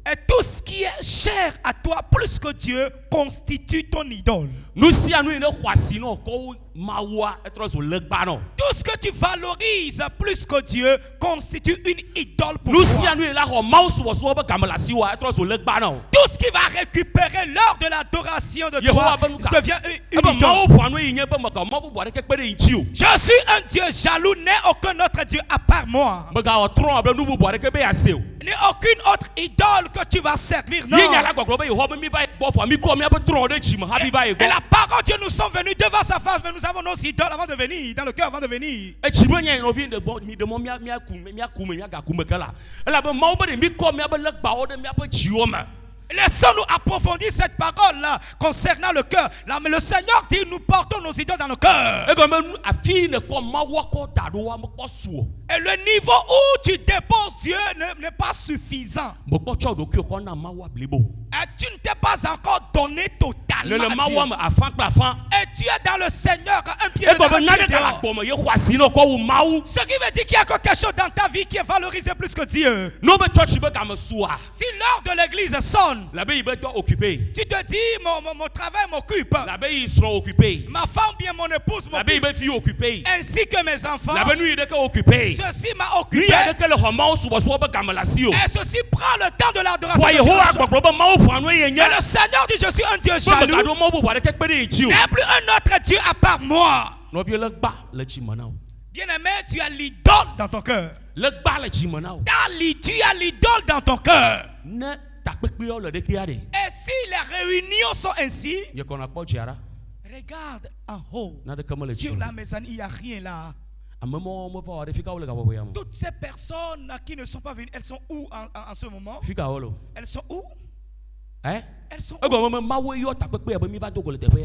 Speaker 3: Et tout ce qui est cher à toi plus que Dieu constitue ton idole. Tout ce que tu valorises plus que Dieu constitue une idole pour toi. Tout ce qui va récupérer lors de l'adoration de toi devient une idole. Je suis un Dieu jaloux, n'est aucun autre Dieu à part moi. N'est aucune autre idole que tu vas servir. Non. Et la parole de Dieu, nous sommes venus devant sa face, mais nous avons nos idoles avant de venir, dans le cœur avant de venir. Laissons-nous approfondir cette parole-là concernant le cœur. Là, mais le Seigneur dit, nous portons nos idoles dans le cœur. Et le niveau où tu déposes Dieu n'est pas suffisant. Et tu ne t'es pas encore donné totalement à Dieu. Et tu es dans le Seigneur, un pied dedans, un pied dehors. Ce qui veut dire qu'il y a quelque chose dans ta vie qui est valorisé plus que Dieu. Si l'heure de l'église sonne, tu te dis, mon travail m'occupe. Ma femme bien mon épouse m'occupe. Ainsi que mes enfants. Ceci m'a occupé. Et ceci prend le temps de l'adoration. Et le Seigneur dit, je suis un Dieu jaloux. Il n'y a plus un autre Dieu à part moi. Bien-aimé, tu as l'idole dans ton cœur. Tu as l'idole dans ton cœur. Et si les réunions sont ainsi, regarde en haut. Sur la maison, il n'y a rien là. Toutes ces personnes qui ne sont pas venues, elles sont où en ce moment? Elles sont où? Elles sont où?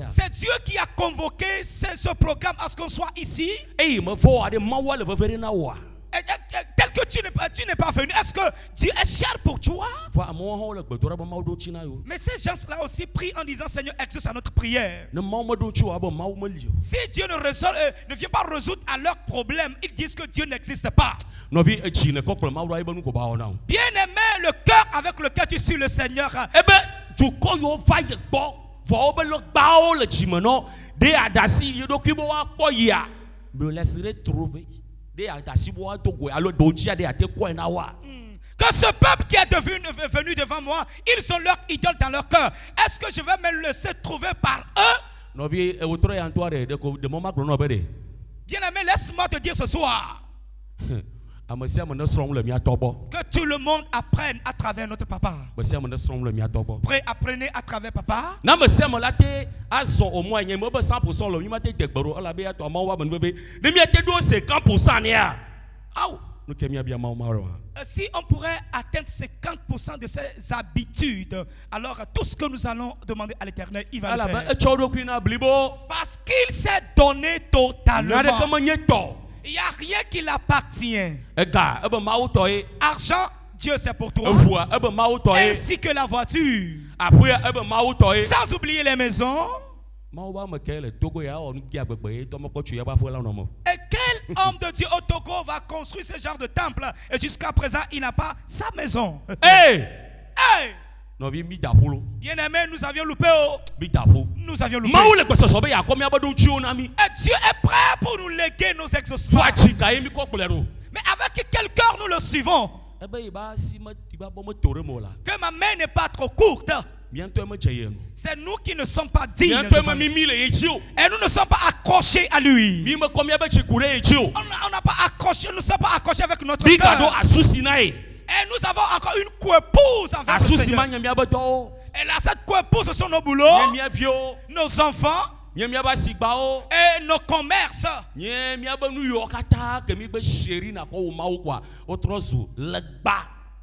Speaker 3: C'est Dieu qui a convoqué ce programme à ce qu'on soit ici. Tel que tu n'es pas venu, est-ce que Dieu est cher pour toi? Mais ces gens-là aussi prient en disant, Seigneur, exauce à notre prière. Si Dieu ne vient pas résoudre à leurs problèmes, ils disent que Dieu n'existe pas. Bien aimé, le cœur avec lequel tu suis le Seigneur.
Speaker 2: Me laisserai trouver.
Speaker 3: Que ce peuple qui est venu devant moi, ils ont leur idole dans leur cœur. Est-ce que je vais me laisser trouver par eux? Bien aimé, laisse-moi te dire ce soir. Que tout le monde apprenne à travers notre papa. Apprenez à travers papa. Si on pourrait atteindre 50% de ses habitudes, alors tout ce que nous allons demander à l'Éternel, il va le faire. Parce qu'il s'est donné totalement. Il n'y a rien qui l'appartient. Argent, Dieu c'est pour toi. Ainsi que la voiture. Sans oublier les maisons. Et quel homme de Dieu au Togo va construire ce genre de temple et jusqu'à présent il n'a pas sa maison?
Speaker 2: Hey!
Speaker 3: Hey! Bien-aimé, nous avions loupé. Nous avions loupé. Et Dieu est prêt pour nous léguer nos exaucements. Mais avec quel cœur nous le suivons? Que ma main n'est pas trop courte. C'est nous qui ne sommes pas dignes. Et nous ne sommes pas accrochés à lui. On n'a pas accroché, nous ne sommes pas accrochés avec notre cœur. Et nous avons encore une coépouse envers le Seigneur. Et là, cette coépouse, ce sont nos boulots, nos enfants et nos commerces.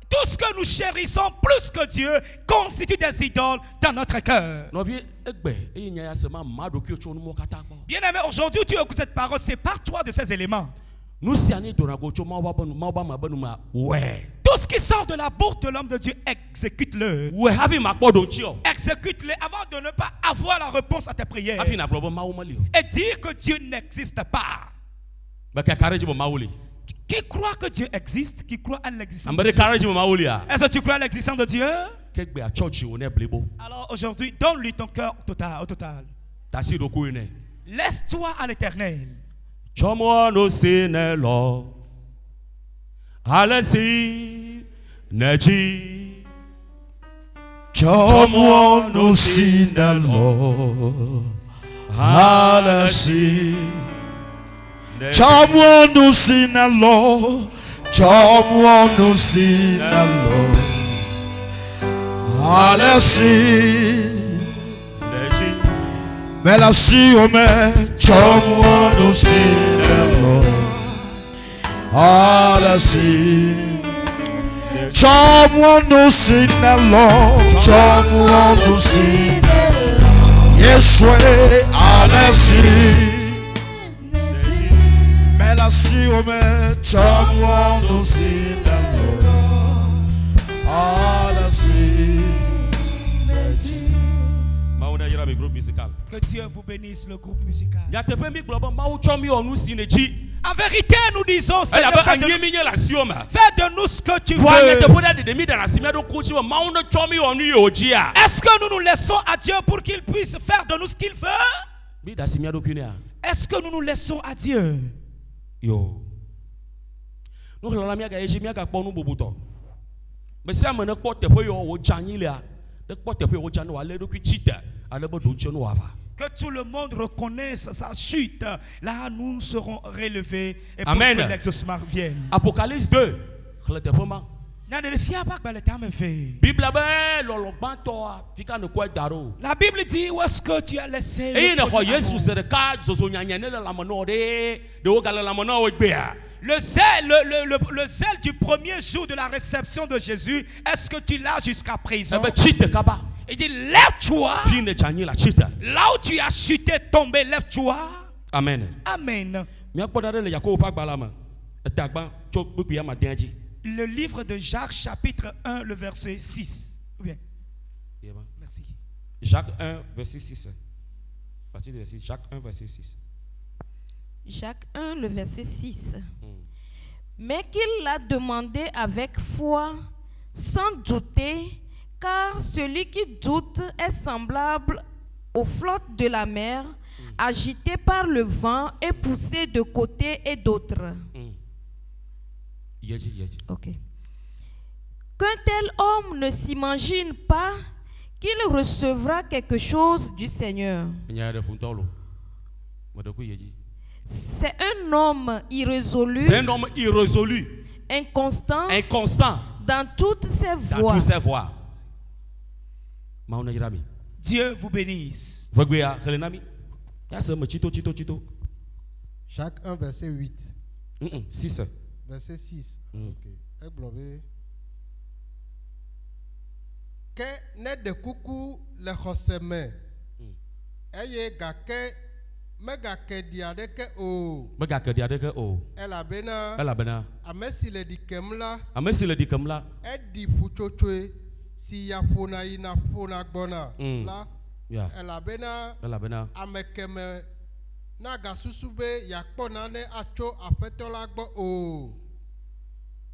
Speaker 3: Tout ce que nous chérissons plus que Dieu constitue des idoles dans notre cœur. Bien-aimé, aujourd'hui tu écoutes cette parole, sépare-toi de ces éléments. Tout ce qui sort de la bouche de l'homme de Dieu, exécute-le. Exécute-le avant de ne pas avoir la réponse à tes prières. Et dire que Dieu n'existe pas. Qui croit que Dieu existe, qui croit à l'existence de Dieu. Est-ce que tu crois à l'existence de Dieu? Alors aujourd'hui, donne-lui ton cœur au total. Laisse-toi à l'Éternel.
Speaker 1: Chamwanu sinalo, chamwanu sinalo, alasi, melasi ome, chamwanu sinalo, alasi, chamwanu sinalo, chamwanu sinalo, Yeswe alasi. Si on met chamwa no sinalo,
Speaker 3: que Dieu vous bénisse le groupe musical. En vérité, nous disons, Seigneur, fais de nous ce que tu veux. Est-ce que nous nous laissons à Dieu pour qu'il puisse faire de nous ce qu'il veut? Est-ce que nous nous laissons à Dieu?
Speaker 2: Yo. Nous la miaga eji miaga kpo nu bobuto. Me sia me ne kpo tepe yo wo janyi lia. De kpo tepe wo janu ale do ki chita. Ale bo do chenu ava.
Speaker 3: Que tout le monde reconnaisse sa chute. Là nous serons relevés et
Speaker 2: Amen.
Speaker 3: pour que l'exaucement vienne.
Speaker 2: Apocalypse 2. Khale tepe ma.
Speaker 3: La Bible dit où est-ce que tu as laissé le zèle du premier jour de la réception de Jésus. Est-ce que tu l'as jusqu'à présent? Il dit lève-toi. Là où tu as chuté, tombé, lève-toi.
Speaker 2: Amen.
Speaker 3: Amen. Le livre de Jacques chapitre 1 le verset 6. Bien. Merci.
Speaker 2: Jacques 1 verset 6. À partir de Jacques 1 verset 6.
Speaker 4: Jacques 1 le verset 6. Mais qu'il l'a demandé avec foi, sans douter, car celui qui doute est semblable aux flottes de la mer, agitées par le vent et poussées de côté et d'autre. Okay. Qu'un tel homme ne s'imagine pas qu'il recevra quelque chose du Seigneur. C'est un homme irrésolu.
Speaker 2: C'est un homme irrésolu.
Speaker 4: inconstant,
Speaker 2: dans
Speaker 4: toutes ses voies.
Speaker 3: Dieu vous bénisse.
Speaker 5: Chaque 1 verset 8.
Speaker 2: 6.
Speaker 5: Verset 6. Ok. Que ne de coucou le hoseme. Eye gake megake diadeke o. Ela bena. Amesi le dikemla. Edi fuchochwe. Si ya pona ina pona gbona. La. Ela bena. Amekeme. Naga susube yakpona ne acho afetola gbo o.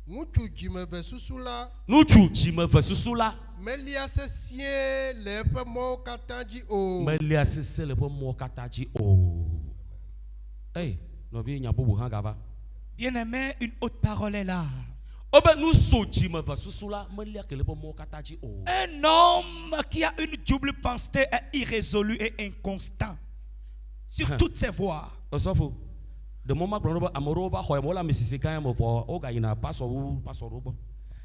Speaker 5: Nuchu jimeve susula. Melia se sie le pe mo katanji o.
Speaker 2: Hey, no vi nya bobu hanga va.
Speaker 3: Bien-aimé, une autre parole est là. Un homme qui a une double pensée est irrésolu et inconstant sur toutes ses voies.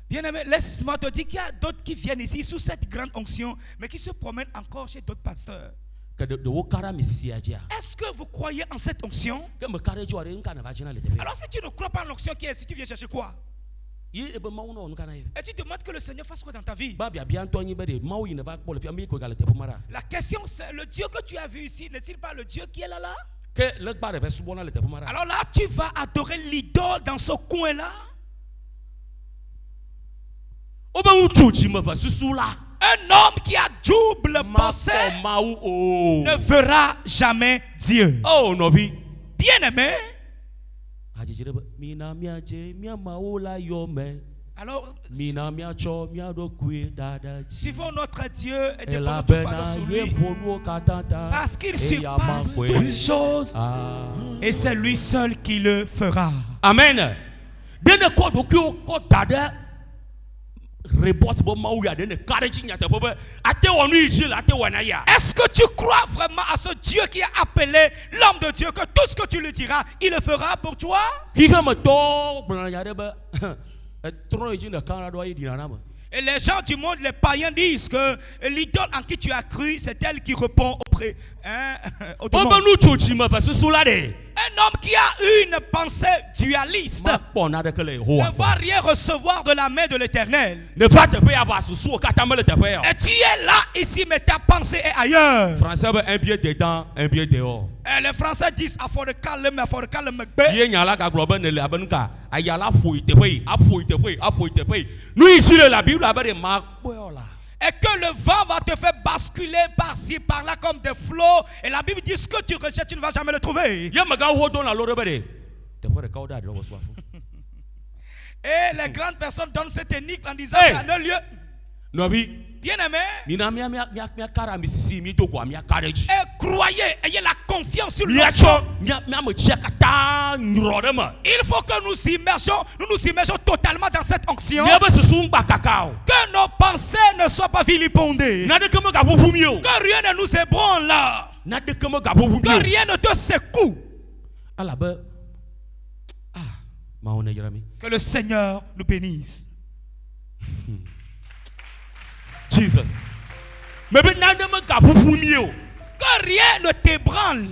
Speaker 3: Bien-aimé, laisse-moi te dire qu'il y a d'autres qui viennent ici sous cette grande onction, mais qui se promènent encore chez d'autres pasteurs. Est-ce que vous croyez en cette onction? Alors si tu ne crois pas en l'onction qui est ici, tu viens chercher quoi? Et tu demandes que le Seigneur fasse quoi dans ta vie? La question c'est, le Dieu que tu as vu ici, n'est-il pas le Dieu qui est là? Alors là, tu vas adorer l'idole dans ce coin-là? Un homme qui a double pensée ne verra jamais Dieu.
Speaker 2: Oh, Novi.
Speaker 3: Bien-aimé. Alors, suivons notre Dieu et déposons notre foi sur lui, parce qu'il surpasse toutes choses et c'est lui seul qui le fera.
Speaker 2: Amen.
Speaker 3: Est-ce que tu crois vraiment à ce Dieu qui a appelé l'homme de Dieu, que tout ce que tu lui diras, il le fera pour toi? Et les gens du monde, les païens, disent que l'idole en qui tu as cru, c'est elle qui répond auprès. Au un homme qui a une pensée dualiste ne va rien recevoir de la main de l'Éternel. Et tu es là, ici, mais ta pensée est ailleurs.
Speaker 2: Un pied dedans, un pied dehors.
Speaker 3: Et les Français disent et que le vent va te faire basculer par-ci, par-là comme des flots. Et la Bible dit ce que tu rejettes, tu ne vas jamais le trouver. Et les grandes personnes donnent cette énigme en disant c'est un lieu. Bien-aimé, et croyez, ayez la confiance sur l'onction. Il faut que nous nous immergeons totalement dans cette onction. Que nos pensées ne soient pas vilipendées. Que rien ne nous ébranle. Que rien ne te secoue. Que le Seigneur nous bénisse.
Speaker 2: Jesus.
Speaker 3: Que rien ne t'ébranle.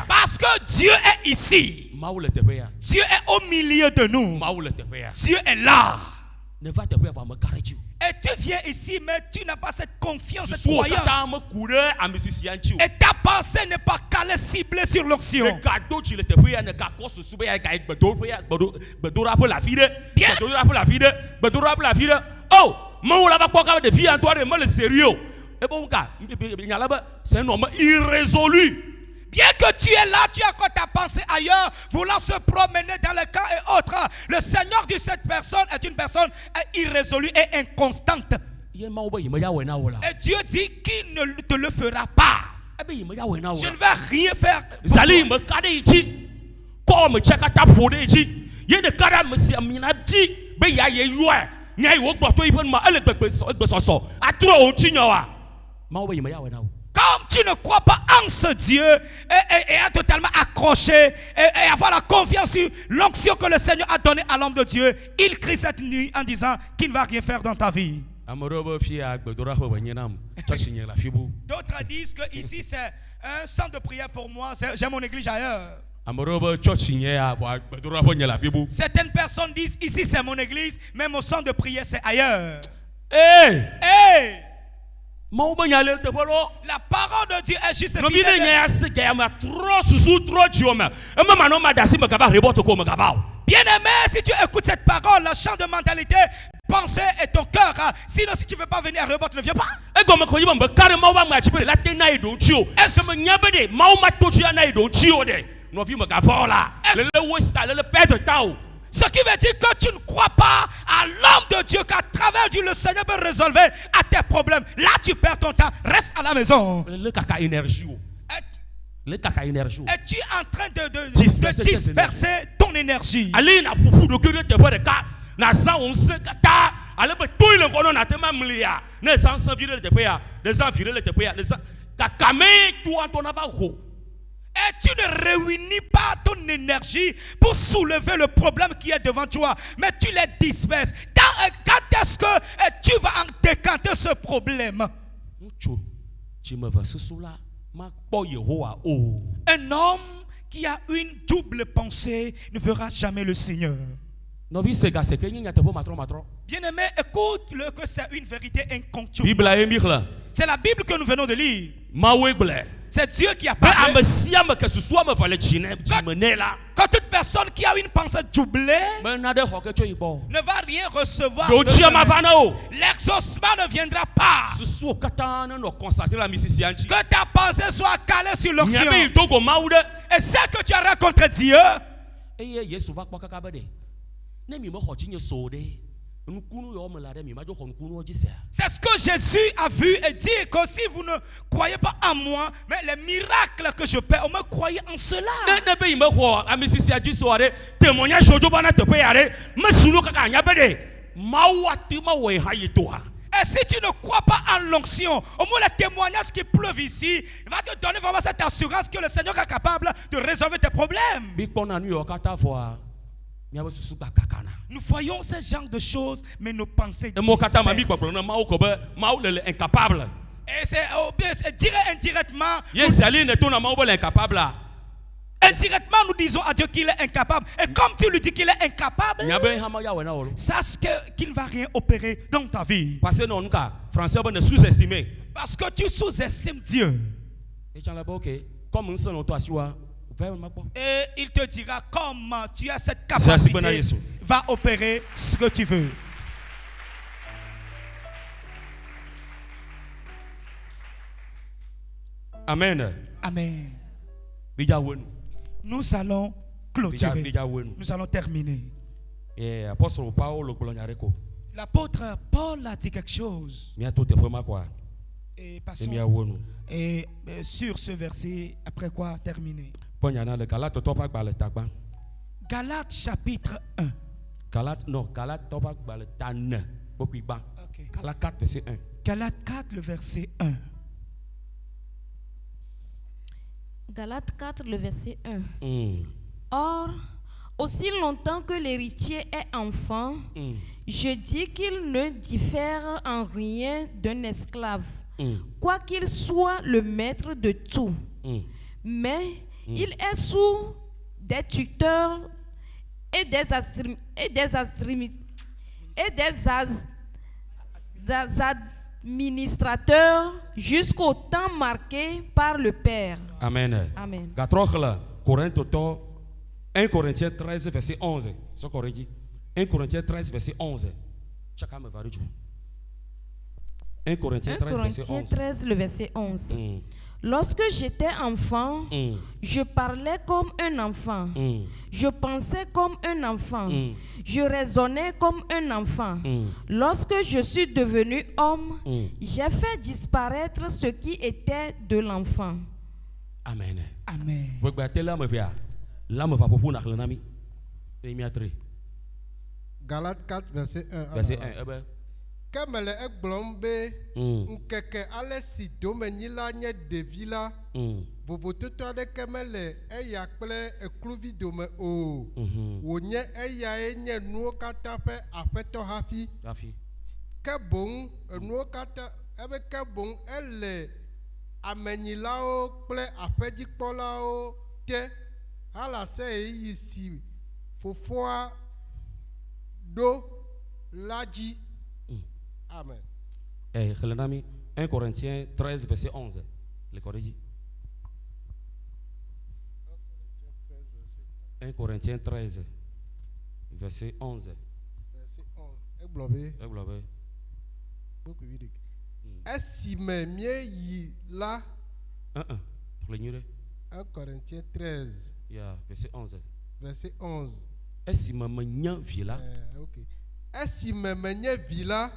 Speaker 3: Parce que Dieu est ici. Dieu est au milieu de nous. Dieu est là. Et tu viens ici, mais tu n'as pas cette confiance, cette croyance. Et ta pensée n'est pas calée, ciblée sur l'onction.
Speaker 2: Oh, c'est un homme irrésolu.
Speaker 3: Bien que tu es là, tu as encore ta pensée ailleurs, voulant se promener dans le camp et autres. Le Seigneur de cette personne est une personne irrésolue et inconstante. Et Dieu dit qu'il ne te le fera pas. Je ne vais rien faire. Comme tu ne crois pas en ce Dieu et est totalement accroché et avoir la confiance sur l'onction que le Seigneur a donnée à l'homme de Dieu, il crie cette nuit en disant qu'il ne va rien faire dans ta vie. D'autres disent que ici c'est un centre de prière pour moi, j'ai mon église ailleurs. Certaines personnes disent ici c'est mon église, mais mon centre de prière c'est ailleurs. Hey! La parole de Dieu est juste bien aimé, si tu écoutes cette parole, le champ de mentalité, pensée et ton cœur, sinon si tu ne veux pas venir à Rehoboth, ne viens pas. Ce qui veut dire que tu ne crois pas à l'homme de Dieu qu'à travers Dieu le Seigneur peut résolver à tes problèmes. Là tu perds ton temps, reste à la maison. Es-tu en train de disperser ton énergie? Et tu ne réunis pas ton énergie pour soulever le problème qui est devant toi, mais tu les disperses. Quand est-ce que tu vas en décanter ce problème? Un homme qui a une double pensée ne verra jamais le Seigneur. Bien-aimé, écoute-le que c'est une vérité incontournable. C'est la Bible que nous venons de lire. C'est Dieu qui a parlé. Que toute personne qui a une pensée doublée ne va rien recevoir. L'exaucement ne viendra pas. Que ta pensée soit calée sur l'onction. Et c'est que tu as rencontré Dieu. C'est ce que Jésus a vu et dit que si vous ne croyez pas en moi, mais les miracles que je fais, on me croyez en cela. Et si tu ne crois pas en l'onction, au moins les témoignages qui pleuvent ici, il va te donner vraiment cette assurance que le Seigneur est capable de résoudre tes problèmes. Nous voyons ce genre de choses, mais nos pensées dispersent. Et c'est dire indirectement. Indirectement, nous disons à Dieu qu'il est incapable. Et comme tu lui dis qu'il est incapable, sache qu'il ne va rien opérer dans ta vie. Parce que tu sous-estimes Dieu. Et il te dira comme tu as cette capacité, va opérer ce que tu veux.
Speaker 2: Amen.
Speaker 3: Amen. Nous allons clôturer. Nous allons terminer. L'apôtre Paul a dit quelque chose. Et passons. Et sur ce verset, après quoi terminer? Galates chapitre 1.
Speaker 2: Galates 4 verset 1.
Speaker 3: Galates 4 le verset 1.
Speaker 4: Galates 4 le verset 1. Or, aussi longtemps que l'héritier est enfant, je dis qu'il ne diffère en rien d'un esclave, quoiqu'il soit le maître de tout. Mais il est sous des tuteurs et des administrateurs jusqu'au temps marqué par le Père.
Speaker 2: Amen.
Speaker 4: Amen.
Speaker 2: 1 Corinthiens 13 verset 11. 1 Corinthiens 13 verset 11. 1 Corinthiens
Speaker 4: 13 le verset 11. Lorsque j'étais enfant, je parlais comme un enfant. Je pensais comme un enfant. Je raisonnais comme un enfant. Lorsque je suis devenu homme, j'ai fait disparaître ce qui était de l'enfant.
Speaker 2: Amen.
Speaker 3: Amen.
Speaker 5: Galates 4 verset 1.
Speaker 2: Verset 1.
Speaker 5: Kemele egblɔm be nkeke ale si domenyi la nye ɖevi la vovototo aɖeke mele eya kple ekluvi dome o wònye eyae nye nuwo katã ƒe aƒetɔ hafi ke boŋ enuwo katã ebe ke boŋ ele amenyilawo kple aƒedzikpɔlawo te halase ɣeyiɣi si fofoa ɖo la dzi. Amen.
Speaker 2: Xelenami 1 Corinthiens 13 verset 11. Le corrige. 1 Corinthiens 13 verset 11.
Speaker 5: Verset 11. Egblɔbe. Esime míeyi la.
Speaker 2: 1
Speaker 5: Corinthiens 13.
Speaker 2: Yeah, verset 11.
Speaker 5: Verset 11.
Speaker 2: Esime menye vi la.
Speaker 5: Okay. Esime menye vi la.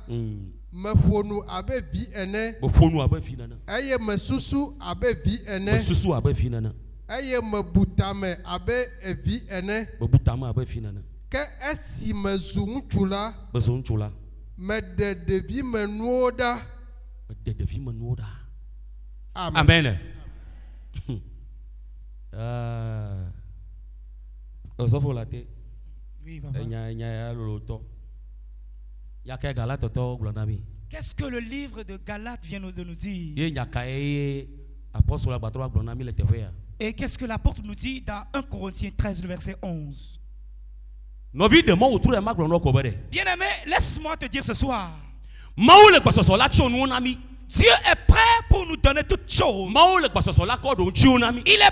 Speaker 5: Meƒonu abe vi ene.
Speaker 2: Meƒonu abe vi nene.
Speaker 5: Eye mesusu abe vi ene.
Speaker 2: Mesusu abe vi nene.
Speaker 5: Eye mebutame abe vi ene.
Speaker 2: Mebutame abe vi nene.
Speaker 5: Ke esi mezu ŋutsu la.
Speaker 2: Mezu ŋutsu la.
Speaker 5: Mede ɖevi menuwo ɖa.
Speaker 2: Mede ɖevi menuwo ɖa.
Speaker 5: Amen.
Speaker 2: Osofo la te.
Speaker 3: Oui, papa. Qu'est-ce que le livre de Galates vient de nous dire? Et qu'est-ce que l'apôtre nous dit dans 1 Corinthiens 13, le verset 11? Bien-aimé, laisse-moi te dire ce soir. Dieu est prêt pour nous donner toutes choses. Il est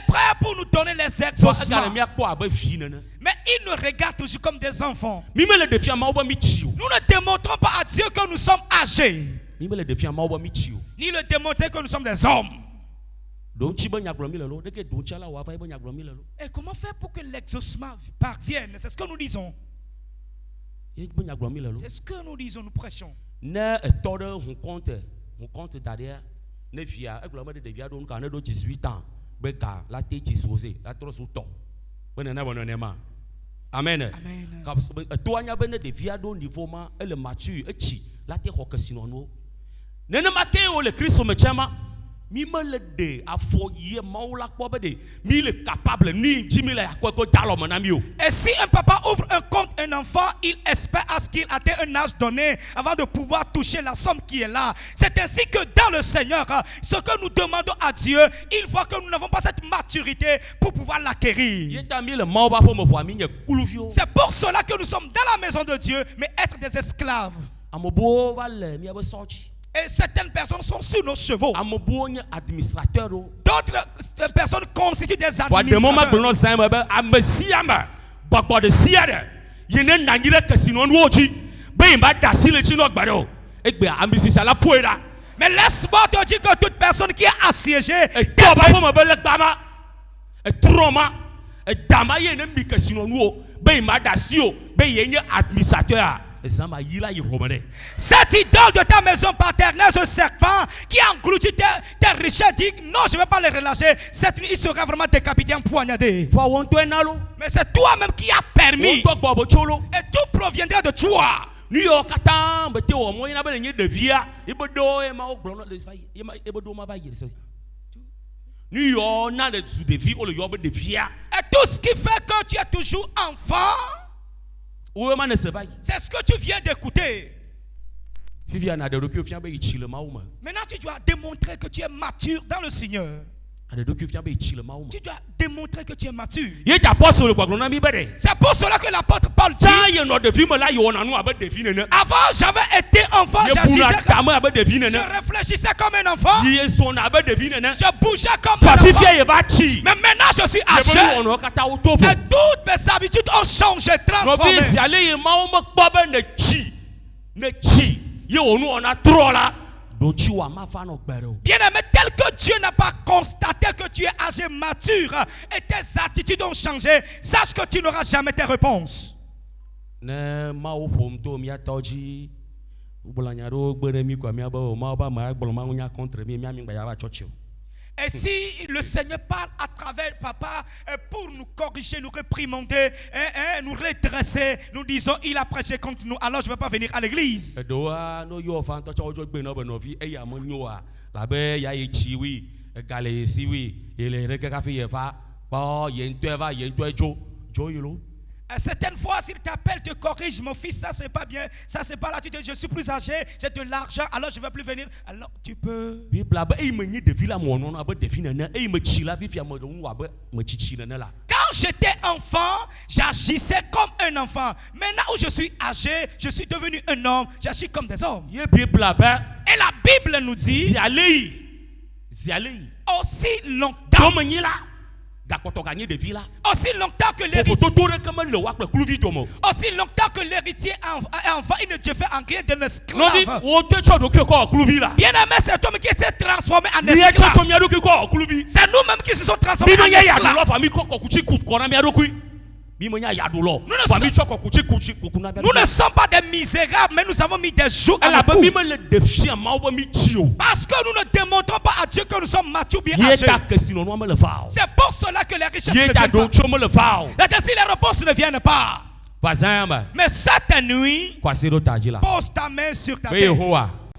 Speaker 3: prêt pour nous donner les exaucements. Mais il nous regarde toujours comme des enfants. Nous ne démontrons pas à Dieu que nous sommes âgés. Ni le démontrer que nous sommes des hommes. Et comment faire pour que l'exaucement parvienne? C'est ce que nous disons. C'est ce que nous disons, nous prêchons.
Speaker 2: On compte derrière ne via et gloire de devia donc quand on 18 ans beka la tête disposée la trop sous temps bonne bonnement amen toi nya ben devia do niveau ma le mature et chi la tête hokasino no nene matin o le Christ me chama mi me le de afo ye maula ko be de mi le capable ni 10 000 ya ko dalo monami o.
Speaker 3: Et si un papa ouvre un compte un enfant, il espère à ce qu'il atteigne un âge donné avant de pouvoir toucher la somme qui est là. C'est ainsi que dans le Seigneur, ce que nous demandons à Dieu, il voit que nous n'avons pas cette maturité pour pouvoir l'acquérir. C'est pour cela que nous sommes dans la maison de Dieu, mais être des esclaves. Et certaines personnes sont sur nos chevaux. D'autres personnes constituent des administrateurs. Mais laisse-moi te dire que toute personne qui est assiégée cette idole de ta maison paternelle, ce serpent qui engloutit tes richesses, dit non, je ne vais pas les relâcher. Il sera vraiment décapité, empoignadé. Mais c'est toi-même qui as permis. Et tout proviendra de toi. Et tout ce qui fait que tu es toujours enfant, c'est ce que tu viens d'écouter. Maintenant, tu dois démontrer que tu es mature dans le Seigneur. Tu dois démontrer que tu es mature. C'est pour cela que l'apôtre Paul dit: avant, j'avais été enfant, je réfléchissais comme un enfant, je bougeais comme un enfant. Mais maintenant, je suis âgé et toutes mes habitudes ont changé, transformé. Bien-aimé, tel que Dieu n'a pas constaté que tu es âgé mature et tes attitudes ont changé, sache que tu n'auras jamais tes réponses. Et si le Seigneur parle à travers papa pour nous corriger, nous réprimander, nous redresser, nous disons il a prêché contre nous, alors je ne vais pas venir à l'église. Certaines fois, s'il t'appelle, te corrige, mon fils, ça c'est pas bien, ça c'est pas là, tu dis, je suis plus âgé, j'ai de l'argent, alors je ne vais plus venir. Alors tu peux. Quand j'étais enfant, j'agissais comme un enfant. Maintenant où je suis âgé, je suis devenu un homme, j'agis comme des hommes. Et la Bible nous dit, aussi longtemps. Aussi longtemps que l'héritier enfant, il ne te fait en rien de l'esclave. Bien aimé, c'est toi qui s'est transformé en esclave. C'est nous-mêmes qui se sommes transformés en esclaves. Nous ne sommes pas des misérables, mais nous avons mis des jours à la boue. Parce que nous ne démontrons pas à Dieu que nous sommes matures bien âgés. C'est pour cela que les richesses ne viennent pas. C'est-à-dire si les réponses ne viennent pas. Mais cette nuit, pose ta main sur ta tête.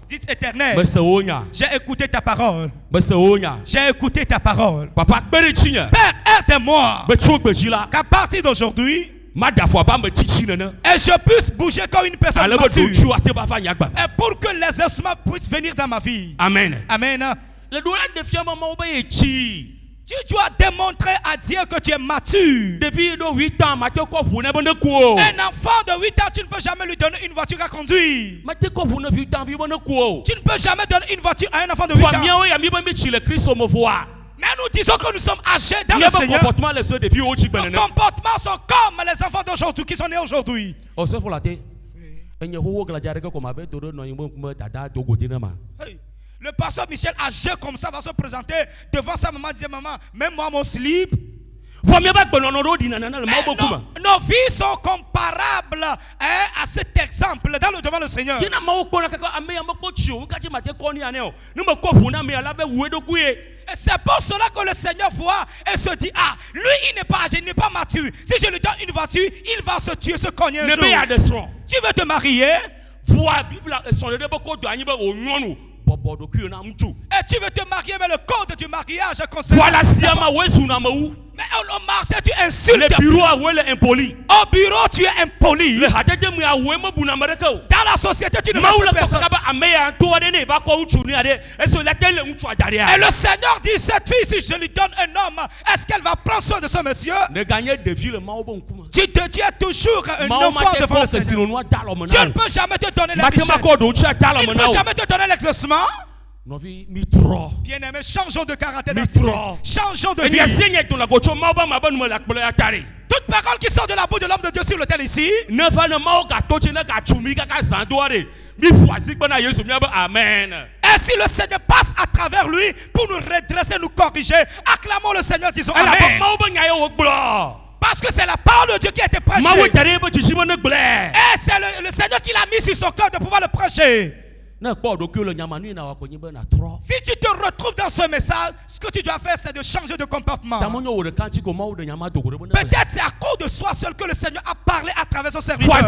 Speaker 3: Dites Éternel, j'ai écouté ta parole. J'ai écouté ta parole. Père, aide-moi qu'à partir d'aujourd'hui, et je puisse bouger comme une personne mature. Et pour que les ossements puissent venir dans ma vie.
Speaker 2: Amen.
Speaker 3: Amen. Tu dois démontrer à Dieu que tu es mature. Un enfant de 8 ans, tu ne peux jamais lui donner une voiture à conduire. Tu ne peux jamais donner une voiture à un enfant de 8 ans. Mais nous disons que nous sommes âgés dans le Seigneur. Nos comportements sont comme les enfants d'aujourd'hui qui sont nés aujourd'hui. Hey. Le pasteur Michel, âgé comme ça, va se présenter devant sa maman, disait maman, mets-moi mon slip. Nos vies sont comparables à cet exemple devant le Seigneur. Et c'est pour cela que le Seigneur voit et se dit, ah, lui il n'est pas âgé, il n'est pas mature. Si je lui donne une voiture, il va se tuer, se cogner un jour. Tu veux te marier? Et tu veux te marier, mais le code du mariage conseille. Mais au marché, tu insultes. Au bureau, tu es impoli. Dans la société, tu ne respectes personne. Et le Seigneur dit, cette fille, si je lui donne un homme, est-ce qu'elle va prendre soin de ce monsieur? Tu es toujours un enfant devant le Seigneur. Tu ne peux jamais te donner la richesse. Il ne peut jamais te donner l'exaucement. Bien-aimé, changeons de caractère. Changeons de vie. Toute parole qui sort de la bouche de l'homme de Dieu sur l'autel ici.
Speaker 2: Amen.
Speaker 3: Et si le Seigneur passe à travers lui pour nous redresser, nous corriger, acclamons le Seigneur, disons Amen. Parce que c'est la parole de Dieu qui a été prêchée. Et c'est le Seigneur qui l'a mis sur son cœur de pouvoir le prêcher. Si tu te retrouves dans ce message, ce que tu dois faire, c'est de changer de comportement. Peut-être c'est à cause de soi seul que le Seigneur a parlé à travers son serviteur. Et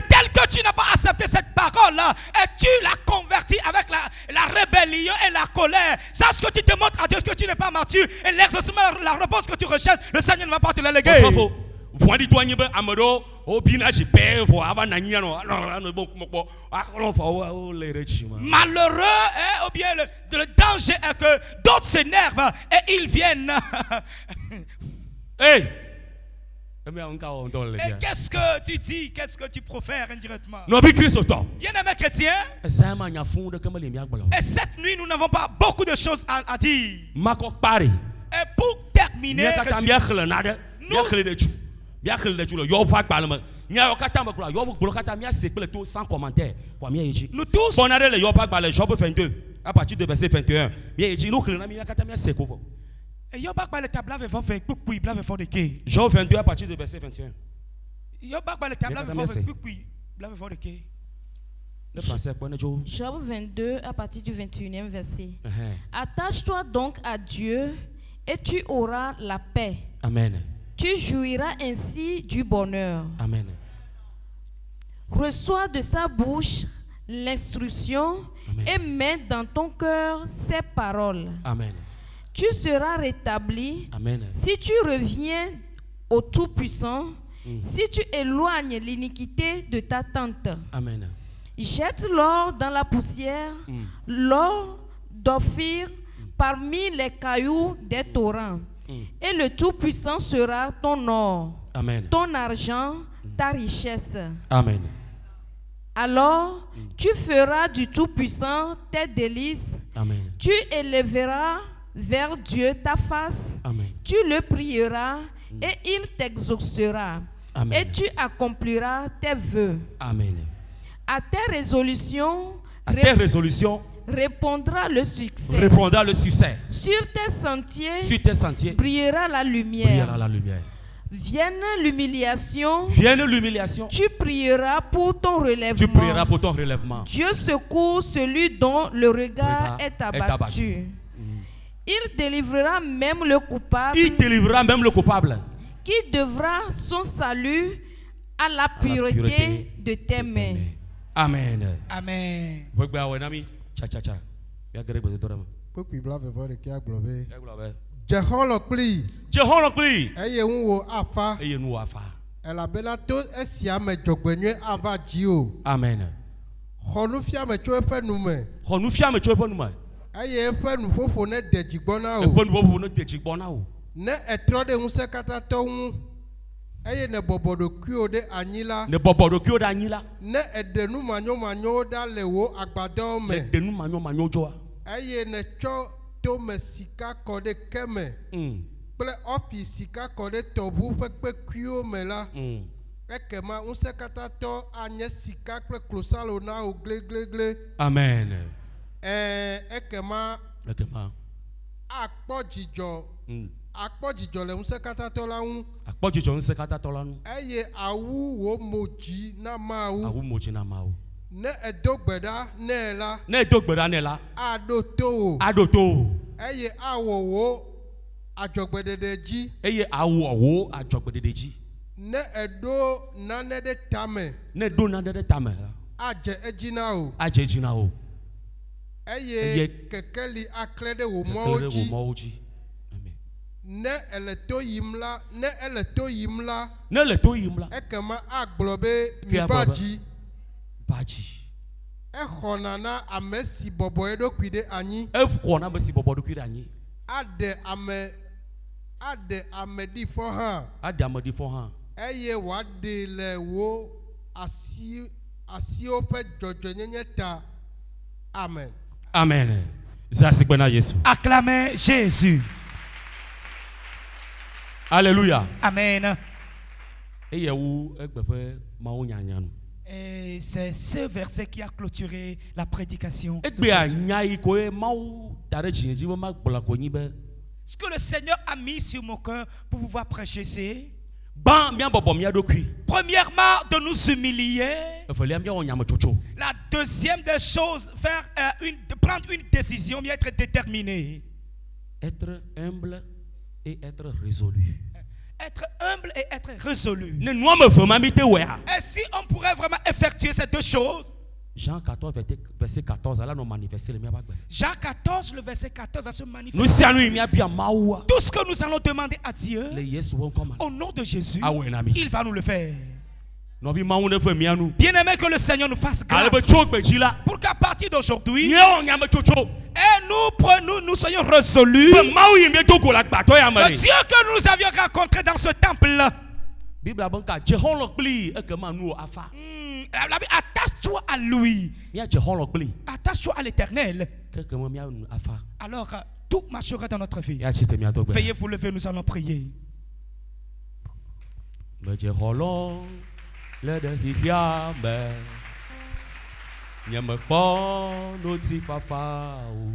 Speaker 3: tel que tu n'as pas accepté cette parole-là, et tu l'as convertie avec la rébellion et la colère, sache que tu te montres à Dieu que tu n'es pas mature. Et l'exaucement, la réponse que tu recherches, le Seigneur ne va pas te la léguer. Malheureux, ou bien le danger est que d'autres s'énervent et ils viennent.
Speaker 2: Hey!
Speaker 3: Et qu'est-ce que tu dis? Qu'est-ce que tu profères indirectement? Bien-aimé chrétien, et cette nuit, nous n'avons pas beaucoup de choses à dire. Et pour terminer, nous tous,
Speaker 2: à partir de verset 21. Jean 22 à partir de verset 21.
Speaker 4: Job 22 à partir du 21e verset. Attache-toi donc à Dieu et tu auras la paix.
Speaker 2: Amen.
Speaker 4: Tu jouiras ainsi du bonheur.
Speaker 2: Amen.
Speaker 4: Reçois de sa bouche l'instruction et mets dans ton cœur ses paroles.
Speaker 2: Amen.
Speaker 4: Tu seras rétabli.
Speaker 2: Amen.
Speaker 4: Si tu reviens au Tout-Puissant, si tu éloignes l'iniquité de ta tente.
Speaker 2: Amen.
Speaker 4: Jette l'or dans la poussière, l'or d'Ophir parmi les cailloux des torrents. Et le Tout-Puissant sera ton or,
Speaker 2: Amen.
Speaker 4: ton argent, ta richesse.
Speaker 2: Amen.
Speaker 4: Alors, tu feras du Tout-Puissant tes délices.
Speaker 2: Amen.
Speaker 4: Tu élèveras vers Dieu ta face.
Speaker 2: Amen.
Speaker 4: Tu le prieras et il t'exaucera.
Speaker 2: Amen.
Speaker 4: Et tu accompliras tes vœux.
Speaker 2: Amen.
Speaker 4: À tes résolutions, répondra le succès. Sur tes sentiers, brillera la lumière. Vienne l'humiliation, tu prieras pour ton relèvement. Dieu secourt celui dont le regard est abattu. Il délivrera même le coupable. Qui devra son salut à la pureté de tes mains.
Speaker 2: Amen.
Speaker 3: Amen.
Speaker 5: Jehon lokpli. Eye wo afa. Elabena to esia me dzogbenyuie ava dzi o.
Speaker 2: Amen.
Speaker 5: Xɔ nufia me tso eƒe nu me. Eye eƒe nuƒoƒo ne de dzi gbɔna o. Ne etrɔ ɖe ŋusẽkatãtɔ ŋu. Eye ne bɔbɔ ɖokuiwo ɖe anyi la. Ne eɖe nu manyomanyowo ɖa le wo agbadɔwo me. Eye ne tsɔ tome sika kɔ ɖe ke me. Kple ɔfi sika kɔ ɖe tɔʋu ƒe kpekuiwo me la. Ekema ŋusẽkatãtɔ anye sika kple klosalo na wo gleglegle.
Speaker 2: Amen.
Speaker 5: Ekema akpɔ dzidzɔ. Akpɔ dzidzɔ le ŋusẽkatãtɔ la ŋu. Eye awu wo mo dzi na Mawu. Ne edo gbe ɖa nɛ la. Aɖo to wo. Eye awɔ wo adzɔgbeɖeɖe dzi. Ne eɖo nane ɖe tame. Adze edzi na wo. Eye kekeli aklẽ ɖe wo mɔwo dzi. Ne ele to yim la. Ekema agblɔ be mi va dzi. Exɔna na ame si bɔbɔ eɖokui ɖe anyi. Aɖe ame ɖifɔ hã. Eye wòaɖe le wo asiwo ƒe dzɔdzɔenyenye ta. Amen.
Speaker 2: Amen.
Speaker 3: Acclamez Jésus.
Speaker 2: Alléluia.
Speaker 3: Amen. Et c'est ce verset qui a clôturé la prédication. Ce que le Seigneur a mis sur mon cœur pour pouvoir prêcher, c'est premièrement de nous humilier. La deuxième des choses, prendre une décision, bien être déterminé.
Speaker 2: Être humble et être résolu.
Speaker 3: Être humble et être résolu. Et si on pourrait vraiment effectuer ces deux choses,
Speaker 2: Jean 14, verset 14,
Speaker 3: Jean 14, le verset 14 va se manifester. Tout ce que nous allons demander à Dieu, au nom de Jésus, il va nous le faire. Bien-aimé, que le Seigneur nous fasse grâce pour qu'à partir d'aujourd'hui, nous soyons résolus. Le Dieu que nous avions rencontré dans ce temple, attache-toi à lui. Attache-toi à l'Éternel. Alors tout marchera dans notre vie. Veuillez vous lever, nous allons prier.
Speaker 2: Let the hiyabe nyame kpɔ noti fafa o.